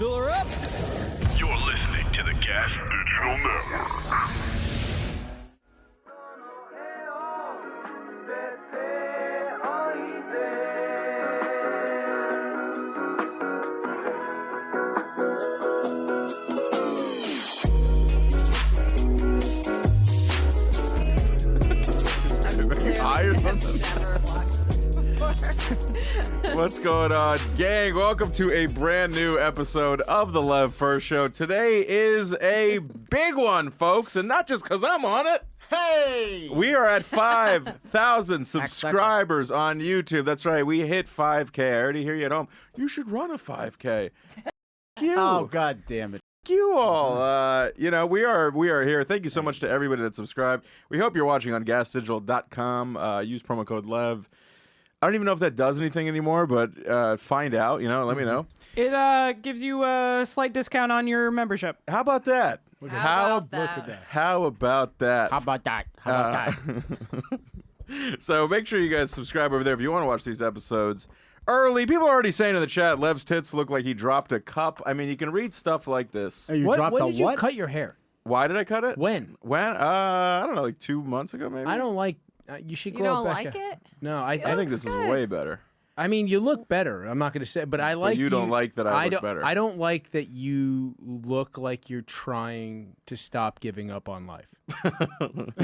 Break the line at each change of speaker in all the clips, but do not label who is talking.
Fill her up.
You're listening to the Gas Digital Network.
What's going on, gang? Welcome to a brand new episode of the Lev Fer Show. Today is a big one, folks, and not just because I'm on it.
Hey!
We are at 5,000 subscribers on YouTube. That's right, we hit 5K. I already hear you at home. You should run a 5K. You.
Oh, God damn it.
You all, we are here. Thank you so much to everybody that subscribed. We hope you're watching on gasdigital.com. Use promo code LEV. I don't even know if that does anything anymore, but find out, let me know.
It gives you a slight discount on your membership.
How about that?
How about that?
How about that?
How about that? How about that?
So make sure you guys subscribe over there if you want to watch these episodes early. People are already saying in the chat, Lev's tits look like he dropped a cup. I mean, you can read stuff like this.
Hey, you
When
dropped a
did you
what?
cut your hair?
Why did I cut it?
When?
I don't know, like 2 months ago, maybe?
I don't like. You should
You
grow
don't
back
like
hair.
it?
No,
I think this
good.
is way better.
I mean, you look better. I'm not going to say, but I like.
you don't like that I look better.
I don't like that you look like you're trying to stop giving up on life.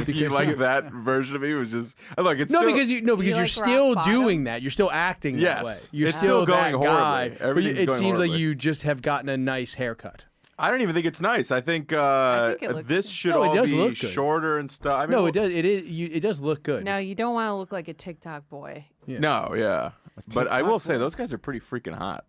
You like that version of me? Was just look. It's
No,
still,
because you're
like
still
rock
doing that. You're still acting that way.
Yes.
You're
It's still going
that guy,
horribly.
but
Everything's
it
going
seems
horribly.
like you just have gotten a nice haircut.
I don't even think it's nice. I think,
I think it looks
this
good.
should
No, it
all
does
be
look good.
shorter and stuff. I mean,
No, it does. It does look good.
No, you don't want to look like a TikTok boy.
Yeah.
No, yeah. But I will say those guys are pretty freaking hot.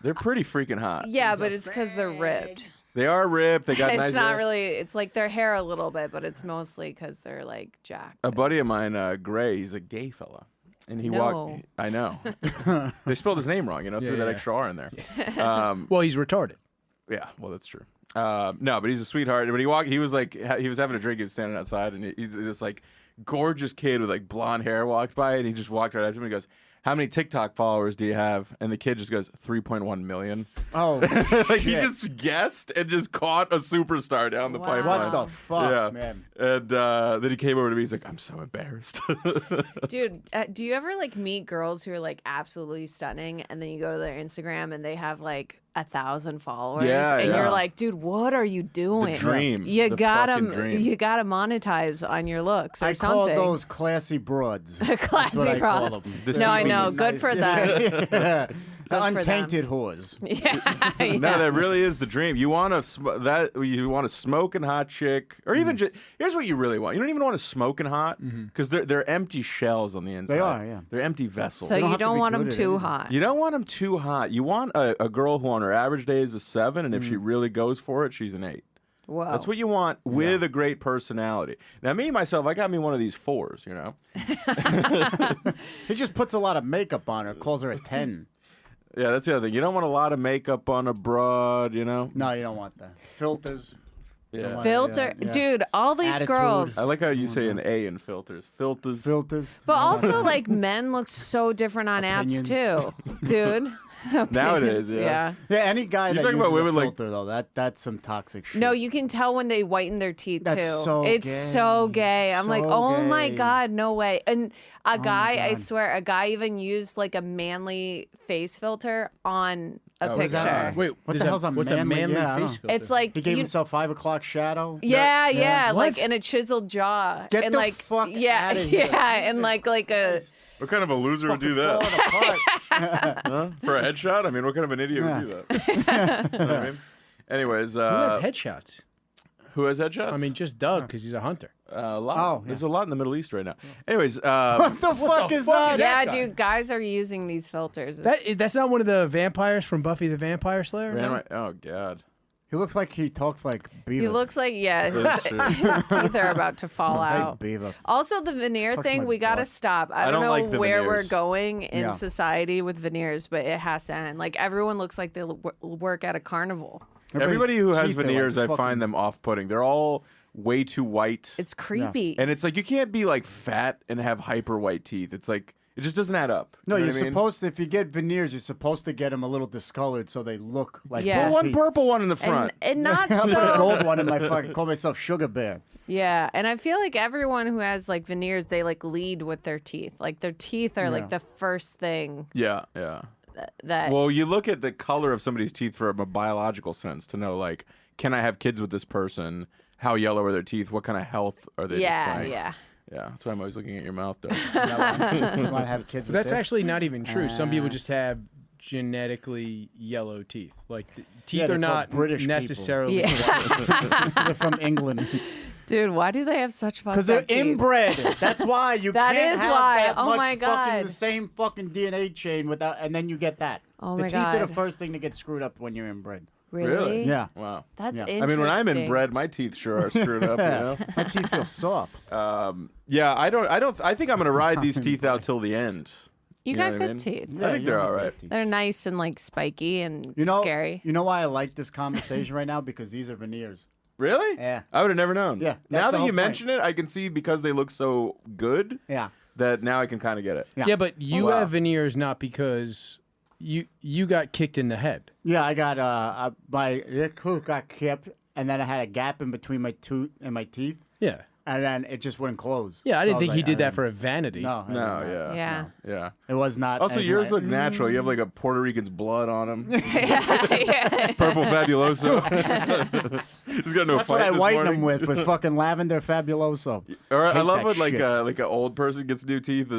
They're pretty freaking hot.
Yeah, but it's because they're ripped.
They are ripped. They got
It's
nice
not
hair.
really. It's like their hair a little bit, but it's mostly because they're like jacked.
A buddy of mine, Gray, he's a gay fella. And he
No.
walked. I know. They spelled his name wrong, threw that
yeah.
extra R in there.
Well, he's retarded.
Yeah, well, that's true. No, but he's a sweetheart. But he was like, he was having a drink. He was standing outside, and he's this like gorgeous kid with like blonde hair walked by, and he just walked right after him. He goes, "How many TikTok followers do you have?" And the kid just goes, 3.1 million.
Oh,
Like he
shit.
just guessed and just caught a superstar down the
Wow.
pipeline.
What the fuck,
Yeah.
man?
And then he came over to me. He's like, "I'm so embarrassed."
Dude, do you ever like meet girls who are like absolutely stunning, and then you go to their Instagram and they have like 1,000 followers,
Yeah,
and
yeah.
you're like, dude, what are you doing?
dream.
You
The
gotta,
fucking dream.
you gotta monetize on your looks or
I call
something.
those classy broads. That's
Classy
what I call
broads.
them.
The
No, I
secret
know.
is
Good for them.
Yeah. The
for them.
untainted whores.
Yeah,
No, that really is the dream. You want you want a smoking hot chick, or even just here's what you really want. You don't even want a smoking hot because they're empty shells on the inside.
They are, yeah.
They're empty vessels.
So
don't
you
have to
don't
be
want them
good at
too
anything.
hot.
You don't want them too hot. You want a girl who on her average day is a 7, and if she really goes for it, she's an 8.
Whoa.
That's what you want with a great personality. Now, me, myself, I got me one of these 4s,
He just puts a lot of makeup on her, calls her a 10.
Yeah, that's the other thing. You don't want a lot of makeup on a broad,
No, you don't want that. Filters.
Yeah.
Filter,
Yeah.
dude, all these
Attitude.
girls.
I like how you say an A in filters. Filters.
Filters.
But also, like, men look so different on apps too, dude.
Nowadays, yeah.
Yeah.
Yeah, any guy
You
that
talking
uses
about
a
women like-
filter, though, that's some toxic shit.
No, you can tell when they whiten their teeth
That's
too.
so
It's
gay.
so gay. I'm like,
So
oh my
gay.
god, no way. And a guy, I
God.
swear, a guy even used like a manly face filter on a
Oh, is
picture.
that-
Wait,
What
is
the
that-
hell's a
what's
manly-
a manly
yeah, I
face
don't-
filter?
It's like
He gave
you-
himself 5 o'clock shadow.
Yeah, yeah, like
What?
in a chiseled jaw.
Get
and
the
like,
fuck
yeah,
outta here.
yeah, and like a.
What kind of a loser would do that?
Falling apart.
Huh? For a headshot? I mean, what kind of an idiot would do that? You know what I mean? Anyways,
Who has headshots?
who has headshots?
I mean, just Doug, because he's a hunter.
a lot.
Oh, yeah.
There's a lot in the Middle East right now. Anyways,
What the fuck is that?
Yeah,
guy?
dude, guys are using these filters. It's-
That's not one of the vampires from Buffy the Vampire Slayer? no?
oh God.
He looks like he talks like Beavis.
he looks like, yeah,
That's true.
his teeth are about to fall
Hey,
out.
Beavis.
Also, the veneer
Fuck
thing,
my
we got to
butt.
stop. I
I
don't
don't
know
like the
where we're
veneers.
going in
Yeah.
society with veneers, but it has to end. Like, everyone looks like they work at a carnival.
Everybody who has
teeth are like
veneers, I
fucking-
find them off-putting. They're all way too white.
It's creepy.
And it's like you can't be like fat and have hyper white teeth. It's like It just doesn't add up.
No,
You know
you're
what I mean?
supposed to, if you get veneers, you're supposed to get them a little discolored so they look like
Yeah.
Put one
teeth.
purple one in the front.
And not
I put a
so.
gold one in my fucking, call myself Sugar Bear.
Yeah, and I feel like everyone who has like veneers, they like lead with their teeth. Like their teeth are like the first thing
Yeah.
that.
Well, you look at the color of somebody's teeth from a biological sense to know, like, can I have kids with this person? How yellow are their teeth? What kind of health are they displaying?
yeah.
Yeah, that's why I'm always looking at your mouth, though.
You want to have kids with
That's
this?
actually not even true. Some people just have genetically yellow teeth. Like teeth
they're
are not
called British people.
necessarily.
Yeah.
They're from England.
Dude, why do they have such fucked
Because they're
up teeth?
inbred. That's why you
That
can't
is
have
why.
that
Oh
much
my
fucking
God.
the same fucking DNA chain without, and then you get that.
Oh
the
my
teeth are
God.
the first thing to get screwed up when you're inbred.
Really?
Yeah.
Wow.
That's
Yeah.
interesting.
I mean, when I'm inbred, my teeth sure are screwed up, you know?
My teeth feel soft.
Yeah, I think I'm going to ride these teeth out till the end.
You
know
got
what I
good
mean?
teeth.
I think they're all right.
They're nice and like spiky and
You know,
scary.
You know why I like this conversation right now? Because these are veneers.
Really?
Yeah.
I would have never known.
Yeah,
Now
that's the
that
whole
you
point.
mention it, I can see because they look so good
Yeah.
that now I can kind of get it.
Yeah.
Yeah, but you
Wow.
have veneers not because you got kicked in the head.
Yeah, I got my hook got clipped, and then I had a gap in between my tooth and my teeth,
Yeah.
and then it just wouldn't close.
Yeah, I
So
didn't
was
think he
like,
did
I
that
didn't-
for a vanity.
No. I
No,
didn't know.
Yeah.
Yeah.
It was not.
Also,
anything
yours
like-
look natural. You have like a Puerto Rican's blood on them.
yeah.
Purple Fabuloso. He's got no
That's
fight
what I
this
whiten
morning.
them with fucking lavender fabuloso.
Or I
Hate
love
that
when like
shit.
like an old person gets new teeth. They're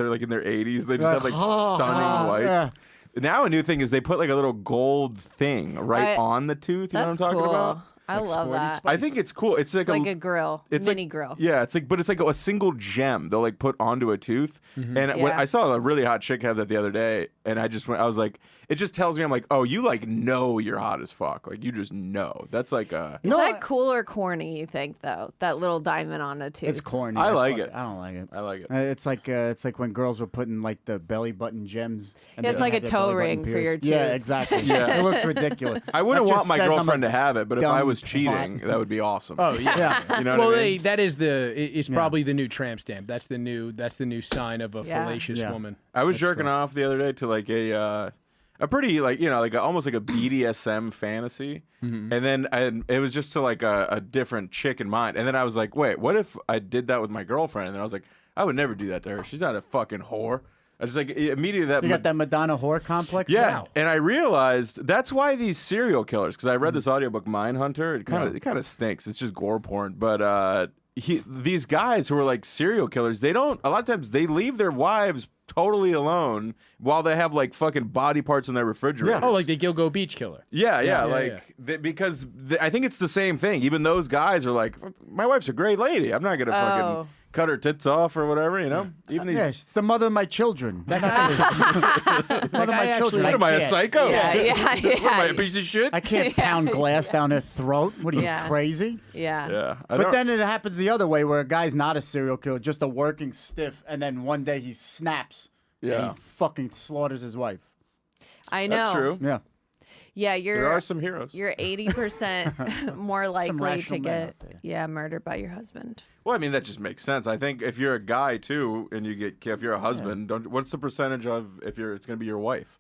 like in their 80s. They just have like
Oh,
stunning whites.
yeah.
Now a new thing is they put like a little gold thing right on the tooth. You know what I'm
That's
talking
cool.
about?
I love that.
I think it's cool. It's like,
It's like a grill,
it's
mini
like,
grill.
Yeah, it's like, but it's like a single gem they'll like put onto a tooth. And when
Yeah.
I saw a really hot chick have that the other day, and I was like, it just tells me I'm like, oh, you like know you're hot as fuck. Like you just know. That's like a.
Is that cool or corny? You think though? That little diamond on a tooth.
It's corny.
I like it.
I don't like it.
I like it.
It's like when girls were putting like the belly button gems. And
Yeah, it's
they
like
had
a
their belly
toe
button
ring for your
pierced. Yeah,
tooth.
exactly.
Yeah.
It looks ridiculous.
I wouldn't
That
want
just
my
says I'm a
girlfriend to have it, but if I
dumb
was
twat.
cheating, that would be awesome.
Oh yeah.
Yeah.
You know
Well,
what I mean?
that is it's probably the new tramp stamp. That's the new sign of a
Yeah.
fallacious
Yeah.
woman.
I was jerking off the other day to like a pretty like like almost like a BDSM fantasy, and then it was just to like a different chick in mind, and then I was like, wait, what if I did that with my girlfriend? And I was like, I would never do that to her. She's not a fucking whore. I just like immediately that.
You got that Madonna whore complex?
Yeah,
now?
and I realized that's why these serial killers. Because I read this audiobook, Mindhunter. It kind of stinks. It's just gore porn. But these guys who are like serial killers, they don't. A lot of times they leave their wives totally alone while they have like fucking body parts in their refrigerator.
Oh, like the Gilgo Beach killer.
Yeah, because I think it's the same thing. Even those guys are like, my wife's a great lady. I'm not gonna fucking cut her tits off or whatever, you know. Even these.
Yeah, she's the mother of my children. They're not gonna- mother of my children.
What am I, a
can't.
psycho?
Yeah, yeah,
What am I, a
yeah.
piece of shit?
I can't pound glass down their throat. What are you,
Yeah.
crazy?
Yeah.
Yeah,
But then it happens the other way, where a guy's not a serial killer, just a working stiff, and then one day he snaps.
Yeah.
And he fucking slaughters his wife.
I know.
that's true.
Yeah.
Yeah,
There are some heroes.
You're 80% more likely
rational
to
men
get
out there.
murdered by your husband.
Well, I mean that just makes sense. I think if you're a guy too, and if you're a husband, what's the percentage of it's going to be your wife?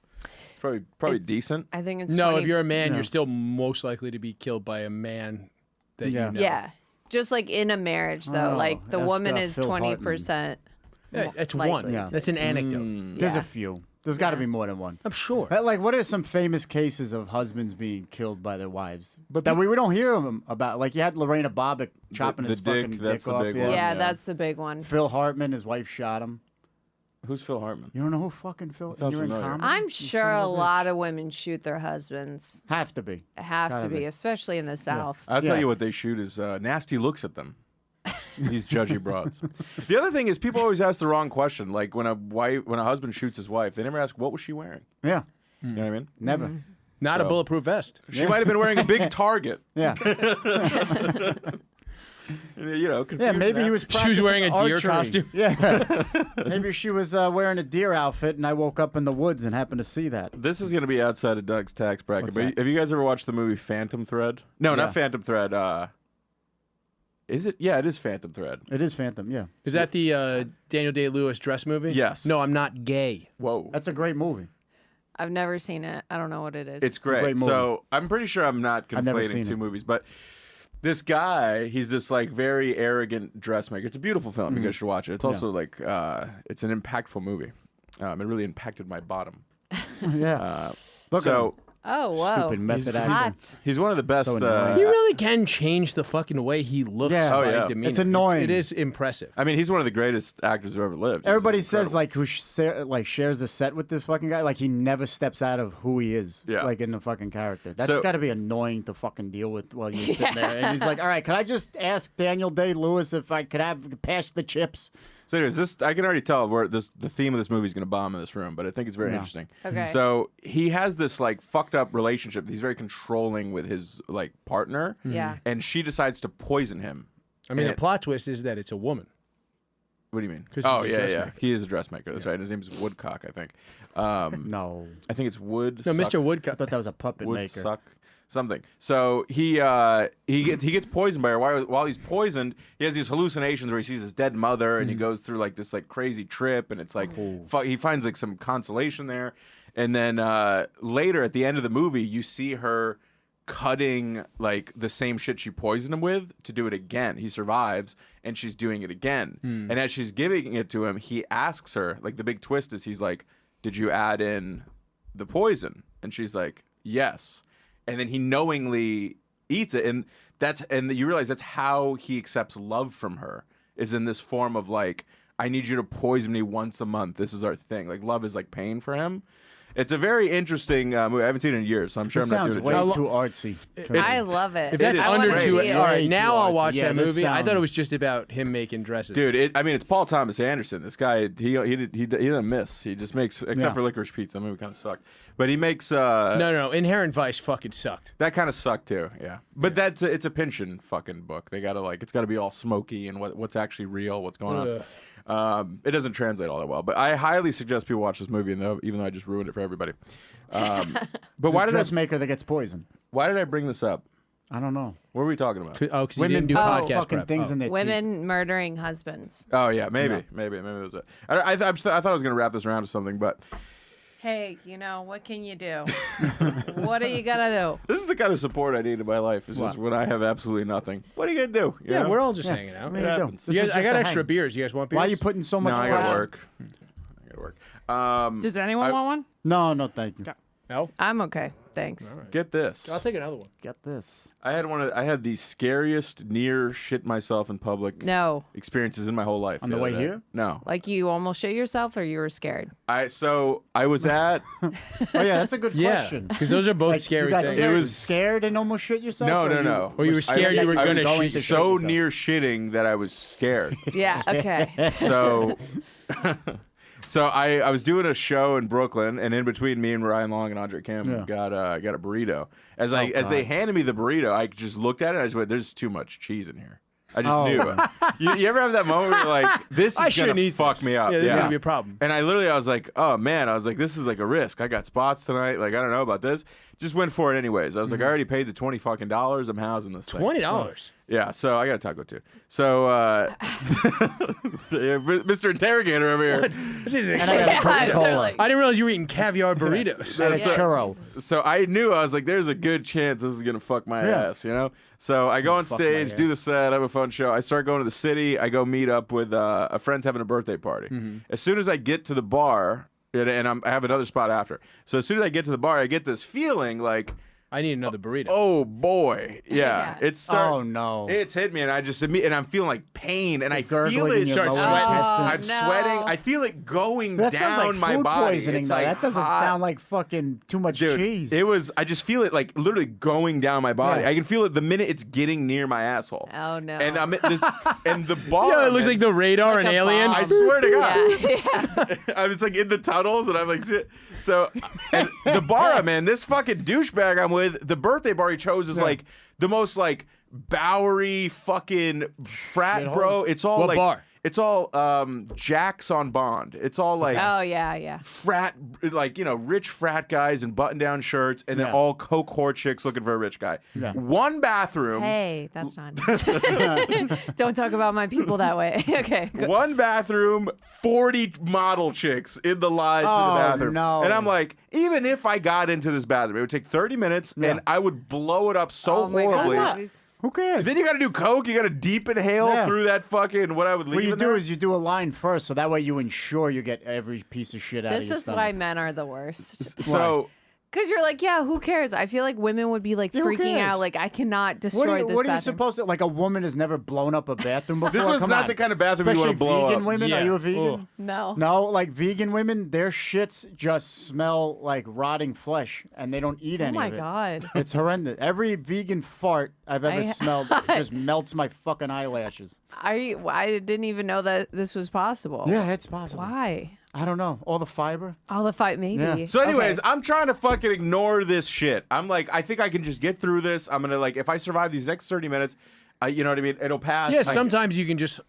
It's probably decent.
I think it's
No,
20
if you're a man, you're still most likely to be killed by a man that
Yeah.
you know.
Yeah. Just like in a marriage though,
Oh,
like the
that's
woman
the
is
Phil
20%.
Yeah, that's
Likely
one.
Yeah.
That's an anecdote.
There's
Yeah.
a few. There's got to be more than one.
I'm sure.
Like, what are some famous cases of husbands being killed by their wives? But that we don't hear them about. Like, you had Lorena Bobbitt chopping
the
his
dick,
fucking
that's
dick
the
off.
big
Yeah.
one.
Yeah,
Yeah.
that's the big one.
Phil Hartman, his wife shot him.
Who's Phil Hartman?
You don't know who fucking Phil?
Sounds
You're in
familiar.
comedy?
I'm
You
sure
son
a
of
lot of women shoot their husbands.
Have to be.
Have
Gotta
to be,
be.
especially in the South.
I'll tell
Yeah.
you what they shoot is nasty looks at them. These judgy broads. The other thing is people always ask the wrong question. Like when a husband shoots his wife, they never ask what was she wearing.
Yeah.
You know what I mean?
Never.
Not a
So-
bulletproof vest.
She might have been wearing a big target.
Yeah.
You know,
Yeah, maybe he was practicing
She was wearing a deer
archery.
costume.
Yeah. Maybe she was wearing a deer outfit, and I woke up in the woods and happened to see that.
This is going to be outside of Doug's tax bracket.
What's
But
that?
have you guys ever watched the movie Phantom Thread? No,
Yeah.
not Phantom Thread. Is it? Yeah, it is Phantom Thread.
It is Phantom. Yeah,
Is that the Daniel Day-Lewis dress movie?
Yes.
No, I'm not gay.
Whoa.
that's a great movie.
I've never seen it. I don't know what it is.
It's great.
great movie.
So I'm pretty sure I'm not
I've never
conflating
seen
two
it.
movies, but this guy, he's this like very arrogant dressmaker. It's a beautiful film. You guys should watch it. It's also like it's an impactful movie. It really impacted my bottom.
Yeah, Look at
So
him.
Oh, whoa.
Stupid method acting.
Hot.
he's one of the best.
So annoying.
He really can change the fucking way he looks.
Yeah. Oh,
by
yeah.
demeanor.
It's annoying.
It is impressive.
I mean, he's one of the greatest actors who ever lived. He's
Everybody
just
says
incredible.
like who shares the set with this fucking guy. Like he never steps out of who he is.
Yeah.
Like in the fucking character. That's
So-
got to be annoying to fucking deal with while you're sitting there. And he's like, "All right, could I just ask Daniel Day-Lewis if I could have pass the chips?"
So anyways, this I can already tell where the theme of this movie is going to bomb in this room, but I think it's very
Yeah.
interesting.
Okay.
So he has this like fucked up relationship. He's very controlling with his like partner.
Yeah.
And she decides to poison him.
I mean,
And-
the plot twist is that it's a woman.
What do you mean?
'Cause
Oh
he's a
yeah, yeah.
dressmaker.
He is a dressmaker. That's right. His name's Woodcock, I think.
No,
I think it's Wood.
No, Mr.
I
Woodcock.
thought that was a puppet
Wood
maker.
suck something. So he gets poisoned by her. While he's poisoned, he has these hallucinations where he sees his dead mother, and he goes through like this like crazy trip, and it's like he finds like some consolation there, and then later at the end of the movie, you see her cutting like the same shit she poisoned him with to do it again. He survives, and she's doing it again. And as she's giving it to him, he asks her, like the big twist is he's like, "Did you add in the poison?" And she's like, "Yes." And then he knowingly eats it, and you realize that's how he accepts love from her, is in this form of like, I need you to poison me once a month. This is our thing. Like love is like pain for him. It's a very interesting movie. I haven't seen it in years, so I'm sure
This
I'm not
sounds
doing
way
it.
too artsy.
I love it.
If that's
I wanna
under
see
2
it.
all right,
Way
now
too
I'll
artsy.
watch
Yeah,
that
this
movie. I thought it
sounds-
was just about him making dresses.
Dude, I mean, it's Paul Thomas Anderson. This guy, he didn't miss. He just makes, except
Yeah.
for Licorice Pizza. That movie kind of sucked. But he makes
No, Inherent Vice fucking sucked.
that kind of sucked too. Yeah, but it's a Pynchon fucking book. They gotta it's gotta be all smoky and what's actually real, what's going on. It doesn't translate all that well. But I highly suggest people watch this movie, even though I just ruined it for everybody. But why did
dressmaker that gets poisoned?
I bring this up?
I don't know.
What are we talking about?
Oh, because he
Women
didn't do
put
podcast
fucking
prep.
things
Oh.
in their teeth.
Women murdering husbands.
Oh yeah, maybe
No.
it was it. I thought I was gonna wrap this around to something, but
Hey, what can you do? What are you gonna do?
this is the kind of support I need in my life. Is just when I have absolutely nothing. What are you gonna do? You
Yeah,
know?
we're all just hanging out.
What do you do?
happens.
This
You
is
guys, I
just
got
a
extra
hang.
beers. You guys want beers?
Why are you putting so much
No, I gotta
pressure?
work.
Does anyone want one?
No, no, thank you.
Okay.
No?
I'm okay. Thanks.
Get this.
I'll take another one.
Get this.
I had the scariest near shit myself in public
No.
experiences in my whole life.
On the
other
way
day.
here?
No.
Like you almost shit yourself or you were scared?
I was at
Oh yeah, that's a good
Yeah,
question.
because those are both
Like,
scary
you got
things.
It was-
scared and almost shit yourself.
no.
Or you were scared you were
I
gonna
was
shit
so
yourself.
near shitting that I was scared.
Yeah. Okay.
So So I was doing a show in Brooklyn, and in between me and Ryan Long and Andre Kim
Yeah.
got a burrito. As they
God.
handed me the burrito, I just looked at it and I just went, "There's too much cheese in here." I just
Oh.
knew. You ever have that moment where you're like, "This
I
is
shouldn't
gonna
eat
fuck
this.
me up"?
Yeah, this is gonna be a problem.
And I was like, "Oh man," I was like, "This is like a risk. I got spots tonight. Like I don't know about this." Just went for it anyways. I was like, "I already paid the $20 I'm housing this thing."
$20.
Yeah, so I got a taco too. So, Mr. Interrogator over here.
This is
And I got a
Yeah,
Coca-Cola.
literally.
I didn't realize you were eating caviar burritos.
And a
So-
churro.
So I knew, I was like, there's a good chance this is gonna fuck my
Yeah.
ass, you know. So I go on
Fuck my
stage, do
ass.
the set, have a fun show. I start going to the city. I go meet up with a friend's having a birthday party.
Mm-hmm.
As soon as I get to the bar, and I have another spot after. So as soon as I get to the bar, I get this feeling like,
I need another burrito.
oh boy, yeah,
Yeah.
it's starting.
Oh no.
It's hit me, and and I'm feeling like pain, and I feel
Gurgling
it.
in your
Start
lower
sweating.
intestine.
I'm
no.
sweating. I feel it going
That
down
sounds like
my
food
body.
poisoning,
It's
though.
like
That doesn't
hot.
sound like fucking too much
Dude,
cheese.
I just feel it like literally going down my body.
Yeah.
I can feel it the minute it's getting near my asshole.
Oh, no.
And and the bar.
Yeah, it looks like the radar
Like
and
a
Alien.
bomb.
I swear to God.
Yeah. yeah.
I was like in the tunnels and I'm like, shit. So and the bar I'm in, this fucking douchebag I'm with, the birthday bar he chose is like the most like Bowery fucking frat
Shithole.
bro. It's all
What
like
bar?
it's all jacks on bond. It's all like
Oh yeah.
frat, like, you know, rich frat guys in button-down shirts, and then
Yeah.
all coke whore chicks looking for a rich guy.
Yeah.
One bathroom.
Hey, that's not nice. Don't talk about my people that way. Okay. Go.
One bathroom, 40 model chicks in the line to the
Oh,
bathroom.
no.
And I'm like, even if I got into this bathroom, it would take 30 minutes and I would blow it up so
Oh my God.
horribly.
That was-
Who cares?
Then you got to do coke. You got to deep inhale
Yeah.
through that fucking what I would leave.
What you
in
do
there.
is you do a line first, so that way you ensure you get every piece of shit out of
This
your
is
stomach.
why men are the worst.
So
Because you're like, yeah, who cares? I feel like women would be like
Yeah, who
freaking
cares?
out. Like, I cannot destroy
What are you,
this
what are you
bathroom.
supposed to like? A woman has never blown up a bathroom before.
this was
Come
not
on.
the kind of bathroom you
Especially
want to blow
vegan
up.
women.
Yeah.
Are you a vegan?
Ugh.
No.
No, like vegan women, their shits just smell like rotting flesh, and they don't eat
Oh
any
my
of it.
God.
It's horrendous. Every vegan fart I've ever smelled just melts my fucking eyelashes.
I didn't even know that this was possible.
Yeah, it's possible.
Why?
I don't know. All the fiber.
All the fight, maybe.
Yeah.
So, anyways,
Okay.
I'm trying to fucking ignore this shit. I'm like, I think I can just get through this. I'm gonna like, if I survive these next 30 minutes, you know what I mean? It'll pass.
Yeah,
I-
sometimes you can just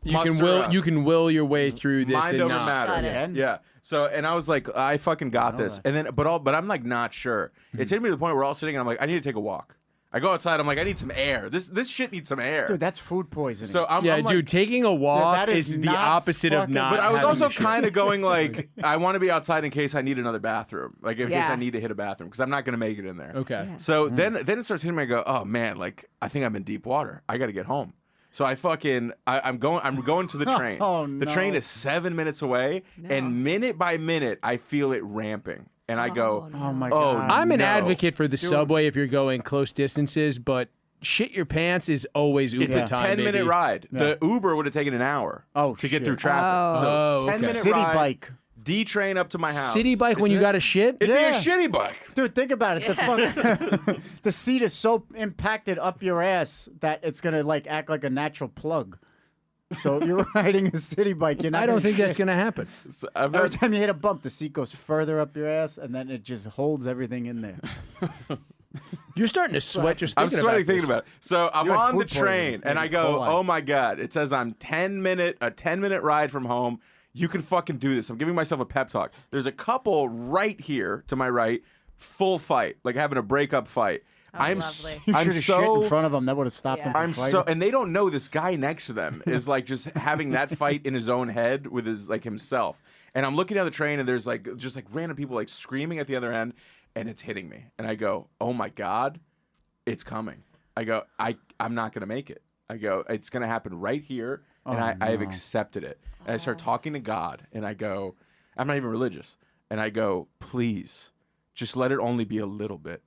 Muster up.
you can will your way through this
mind
and
over
not.
matter.
Got it.
Yeah.
Yeah. So, and I was like, I fucking got this. And then, but I'm like not sure. It's hitting me to the point where we're all sitting and I'm like, I need to take a walk. I go outside. I'm like, I need some air. This shit needs some air.
Dude, that's food poisoning.
So I'm,
Yeah,
I'm like,
dude, taking a walk
that is
is the
not
opposite of
fucking-
not.
But I was
having
also
the shit.
kind of going like, I want to be outside in case I need another bathroom, like in case
Yeah.
I need to hit a bathroom because I'm not gonna make it in there.
Okay.
So then it starts hitting me. I go, oh man, like I think I'm in deep water. I got to get home. So I'm going to the train.
Oh,
The train
no.
is 7 minutes away, and minute by minute I feel it ramping, and I go,
oh my
Oh,
god.
I'm an
No.
advocate for the subway if you're going close distances, but shit your pants is always Uber
it's a
time.
10-minute
baby.
ride. The Uber would have taken an hour
Oh,
to get
shit.
through traffic.
Oh,
So
okay.
10-minute
City
ride,
bike.
D train up to my house.
City bike when you got a shit?
It'd
Yeah.
be a shitty bike.
Dude, think about it. The fucking the seat is so impacted up your ass that it's gonna like act like a natural plug. So you're riding a city bike. You're not.
I don't
gonna
think that's
shit.
gonna happen.
So I've
Every
heard-
time you hit a bump, the seat goes further up your ass, and then it just holds everything in there.
You're starting to sweat just
I'm
thinking
sweating
about
thinking
this.
about it. So I'm
You had
on the
food poisoning,
train and
like
I
a
go,
coli.
oh my God. It says I'm a 10-minute ride from home. You can fucking do this. I'm giving myself a pep talk. There's a couple right here to my right, full fight, like having a breakup fight. I'm
lovely.
You
I'm
should have shit
so
in front of them. That would have stopped them.
Yeah.
From
I'm
fighting.
so, and they don't know this guy next to them is like just having that fight in his own head with his like himself. And I'm looking down the train and there's like just like random people like screaming at the other end, and it's hitting me. And I go, oh my God, it's coming. I go, I'm not gonna make it. I go, it's gonna happen right here, and I have accepted it. And I start talking to God, and I go, I'm not even religious, and I go, please, just let it only be a little bit.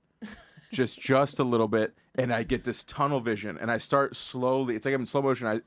Just a little bit, and I get this tunnel vision, and I start slowly. It's like I'm in slow motion,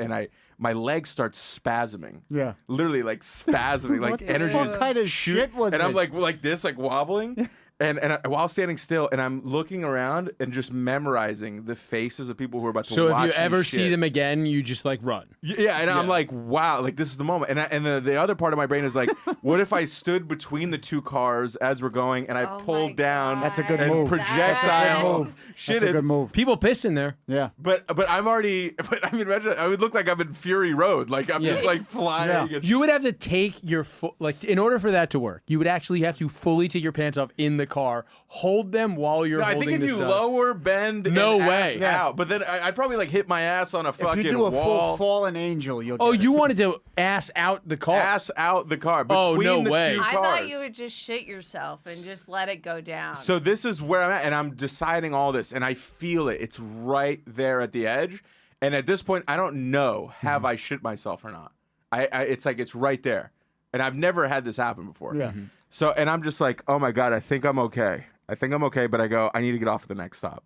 my legs start spasming.
Yeah.
Literally like spasming, like
What the
energy.
fuck
is
kind of
shoot-
shit was
and I'm
this?
like this, like wobbling. And while standing still, and I'm looking around and just memorizing the faces of people who are about to
So
watch
if you
me
ever
shit.
see them again, you just like run.
Yeah, and I'm like, wow, like this is the moment. And the other part of my brain is like, what if I stood between the two cars as we're going, and I
Oh my
pulled down
That's a good
and
move.
projectile
That's
shit
a
it.
good move.
People piss in there.
Yeah.
But I'm already. But I mean, imagine I would look like I'm in Fury Road, like I'm just like flying.
Yeah.
and-
You would have to take your foot, like, in order for that to work, you would actually have to fully take your pants off in the car, hold them while you're
No, I
holding
think if
this
you
up.
lower, bend,
No
and
way.
ass
Yeah.
out, but then I'd probably like hit my ass on a
If
fucking
you do a
wall.
full fallen angel, you'll.
Oh,
get
you
it.
wanted to ass out the car.
Ass out the car
Oh,
between
no
the
way.
two
I
cars.
thought you would just shit yourself and just let it go down.
So this is where I'm at, and I'm deciding all this, and I feel it. It's right there at the edge, and at this point, I don't know have I shit myself or not. It's like it's right there, and I've never had this happen before.
Yeah.
So, and I'm just like, oh my God, I think I'm okay. But I go, I need to get off at the next stop.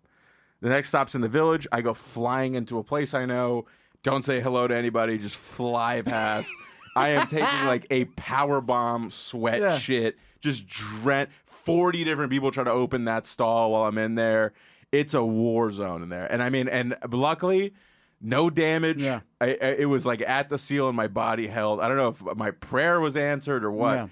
The next stop's in the village. I go flying into a place I know. Don't say hello to anybody. Just fly past. I am taking like a power bomb sweat
Yeah.
shit. Just drenched. 40 different people try to open that stall while I'm in there. It's a war zone in there. And I mean, and luckily, no damage.
Yeah.
It was like at the seal and my body held. I don't know if my prayer was answered or what.
Yeah.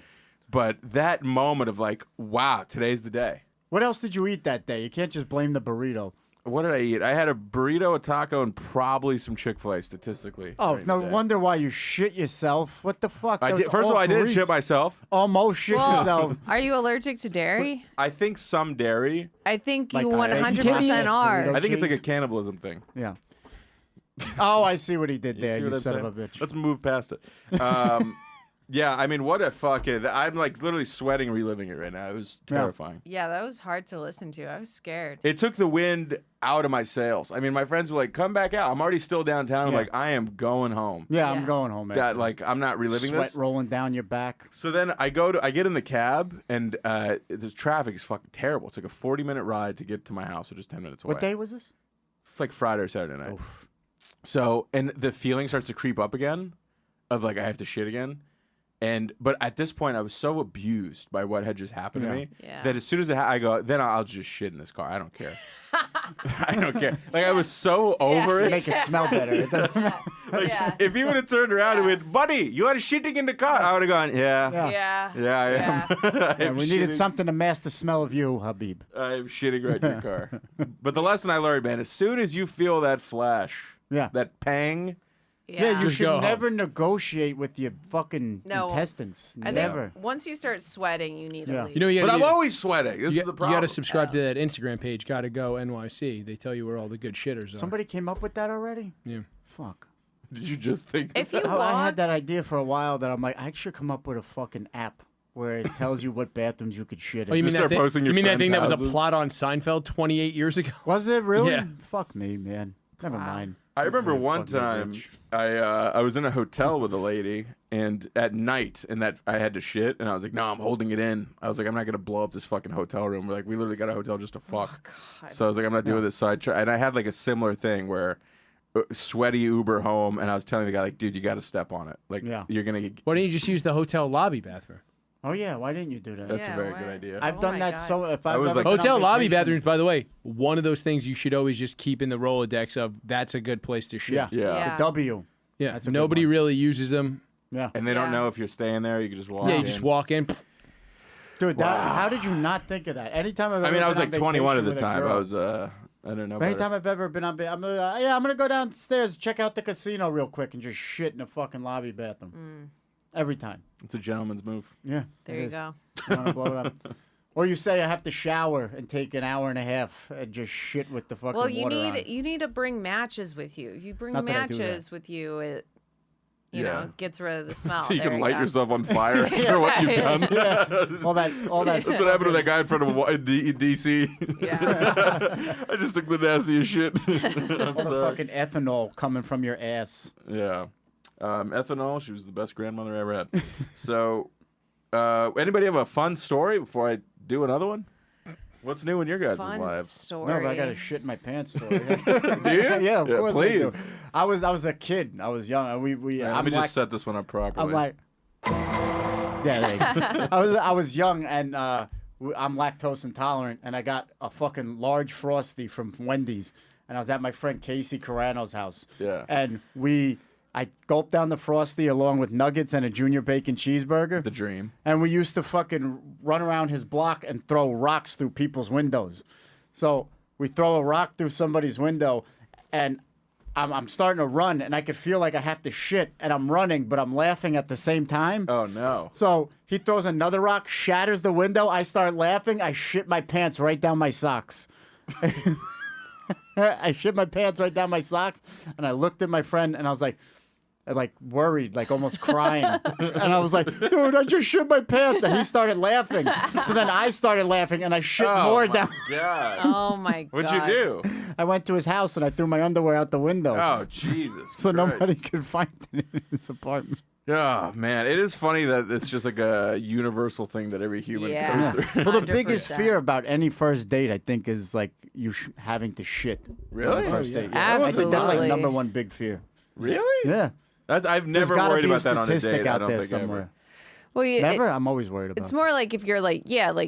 But that moment of like, wow, today's the day.
What else did you eat that day? You can't just blame the burrito.
what did I eat? I had a burrito, a taco, and probably some Chick-fil-A statistically.
Oh,
during
no
the day.
wonder why you shit yourself. What the fuck?
I
That
did,
was
first of all, I didn't
grease.
shit myself.
Almost shit
Well,
yourself.
Are you allergic to dairy?
I think some dairy.
I think
Like
you
egg.
100% are.
Burrito
I think it's like a
cheese?
cannibalism thing.
Yeah. Oh, I see what he did there.
see
You
what I'm
son
saying?
of a bitch.
Let's move past it. Yeah, I mean, what a fucking... I'm like literally sweating reliving it right now. It was terrifying.
Yeah, that was hard to listen to. I was scared.
It took the wind out of my sails. I mean, my friends were like, come back out. I'm already still downtown. I'm
Yeah.
like, I am going home.
Yeah,
Yeah.
I'm going home.
That,
after.
like, I'm not reliving
Sweat
this.
rolling down your back.
So then I get in the cab, and the traffic is fucking terrible. It's like a 40-minute ride to get to my house, which is 10 minutes away.
What day was this?
It's like Friday or Saturday night. So, and the feeling starts to creep up again of like, I have to shit again. But at this point, I was so abused by what had just happened to me
Yeah.
that as soon as I go, then I'll just shit in this car. I don't care. I don't care. Like, I was so over it.
Make it smell better. It doesn't matter.
Yeah.
If he would have turned around and went, buddy, you are shitting in the car, I would have gone, yeah.
Yeah.
Yeah.
I am. I
Yeah,
am
we needed
shitting-
something to mask the smell of you, Habib.
I am shitting right in your car. But the lesson I learned, man, as soon as you feel that flash,
Yeah.
that pang,
Yeah, you
Just
should
go home.
never negotiate with your fucking
No.
intestines.
I
Never.
think once you start sweating, you need
Yeah.
to leave.
You know, you
but
gotta,
I'm always sweating. This
you,
is the
you
problem.
got to subscribe to that Instagram page. Got to go NYC. They tell you where all the good shitters are.
Somebody came up with that already?
Yeah.
Fuck.
Did you just think?
If you
I had
walk,
that idea for a while that I'm like, I should come up with a fucking app where it tells you what bathrooms you could shit in.
Oh, you mean
start
that thing?
posting your
You mean that
friends'
thing that was a
houses?
plot on Seinfeld 28 years ago?
Was it really?
Yeah.
Fuck me, man. Never mind.
I remember
Yeah,
one
fuck me,
time
bitch.
I was in a hotel with a lady, and at night, and that I had to shit, and I was like, no, I'm holding it in. I was like, I'm not gonna blow up this fucking hotel room. We're like, we literally got a hotel just to fuck. So I was like, I'm not doing this. So and I had like a similar thing where sweaty Uber home, and I was telling the guy like, dude, you got to step on it. Like,
Yeah.
you're gonna get.
Why don't you just use the hotel lobby bathroom?
Oh yeah, why didn't you do that?
That's
Yeah,
a very
why?
good idea.
I've
Oh
done
my
that
God.
so. If I
was
was
like-
Hotel lobby bathrooms, by the way, one of those things you should always just keep in the Rolodex of that's a good place to shit.
Yeah.
Yeah.
Yeah.
The W.
Yeah.
That's a good
Nobody
one.
really uses them.
Yeah.
And they don't
Yeah.
know if you're staying there. You can just walk.
Yeah, you just
in.
walk in.
Dude, how did you not think of that? Anytime I've ever
I mean, I was
been
like
on
21 at
vacation
the
with a
time.
girl-
I was I don't know. better.
Anytime I've ever been on, I'm gonna go downstairs, check out the casino real quick, and just shit in the fucking lobby bathroom. Every time.
It's a gentleman's move.
Yeah.
there
it
you
is.
go.
You wanna blow it up. Or you say I have to shower and take an hour and a half and just shit with the fucking
Well, you
water on.
need to bring matches with you. If you bring
Not that I do that.
matches with you, it you
Yeah.
know gets rid of the smell.
So you
There
can light
go.
yourself on fire after what you've done.
all that.
That's what happened to that guy in front of DC.
Yeah.
I just took the nastiest shit. I'm
All the
sorry.
fucking ethanol coming from your ass.
Yeah. Ethanol, she was the best grandmother I ever had. So, anybody have a fun story before I do another one? What's new in your guys'
Fun
lives?
story.
No, but I got to shit in my pants. Story.
Do you?
Yeah, of course I
please.
do. I was a kid. I was young.
All right,
I'm
let me
like,
just set this one up properly.
I'm like, yeah, there you go. I was young and I'm lactose intolerant, and I got a fucking large Frosty from Wendy's, and I was at my friend Casey Carano's house.
Yeah.
And I gulped down the Frosty along with nuggets and a junior bacon cheeseburger.
the dream.
And we used to fucking run around his block and throw rocks through people's windows. So we throw a rock through somebody's window, and I'm starting to run, and I could feel like I have to shit, and I'm running, but I'm laughing at the same time.
Oh, no.
So he throws another rock, shatters the window. I start laughing. I shit my pants right down my socks. I shit my pants right down my socks, and I looked at my friend, and I was like worried, like almost crying. And I was like, dude, I just shit my pants. And he started laughing. So then I started laughing, and I shit more
my
down.
God.
Oh my god.
What'd you do?
I went to his house, and I threw my underwear out the window.
Oh, Jesus.
So
Christ.
nobody could find it in his apartment.
Oh, man. It is funny that it's just like a universal thing that every human
Yeah.
goes through.
Well, the biggest
100%.
fear about any first date, I think, is like you having to shit.
Really?
On the first
Oh,
date.
yeah.
I think that's like
Absolutely.
number one big fear.
Really?
Yeah.
I've
There's
never
got to
worried
be a
about that on a date.
statistic
I
out
don't
there
think
somewhere.
Well,
Never? I'm always worried about
It's
it.
more like if you're like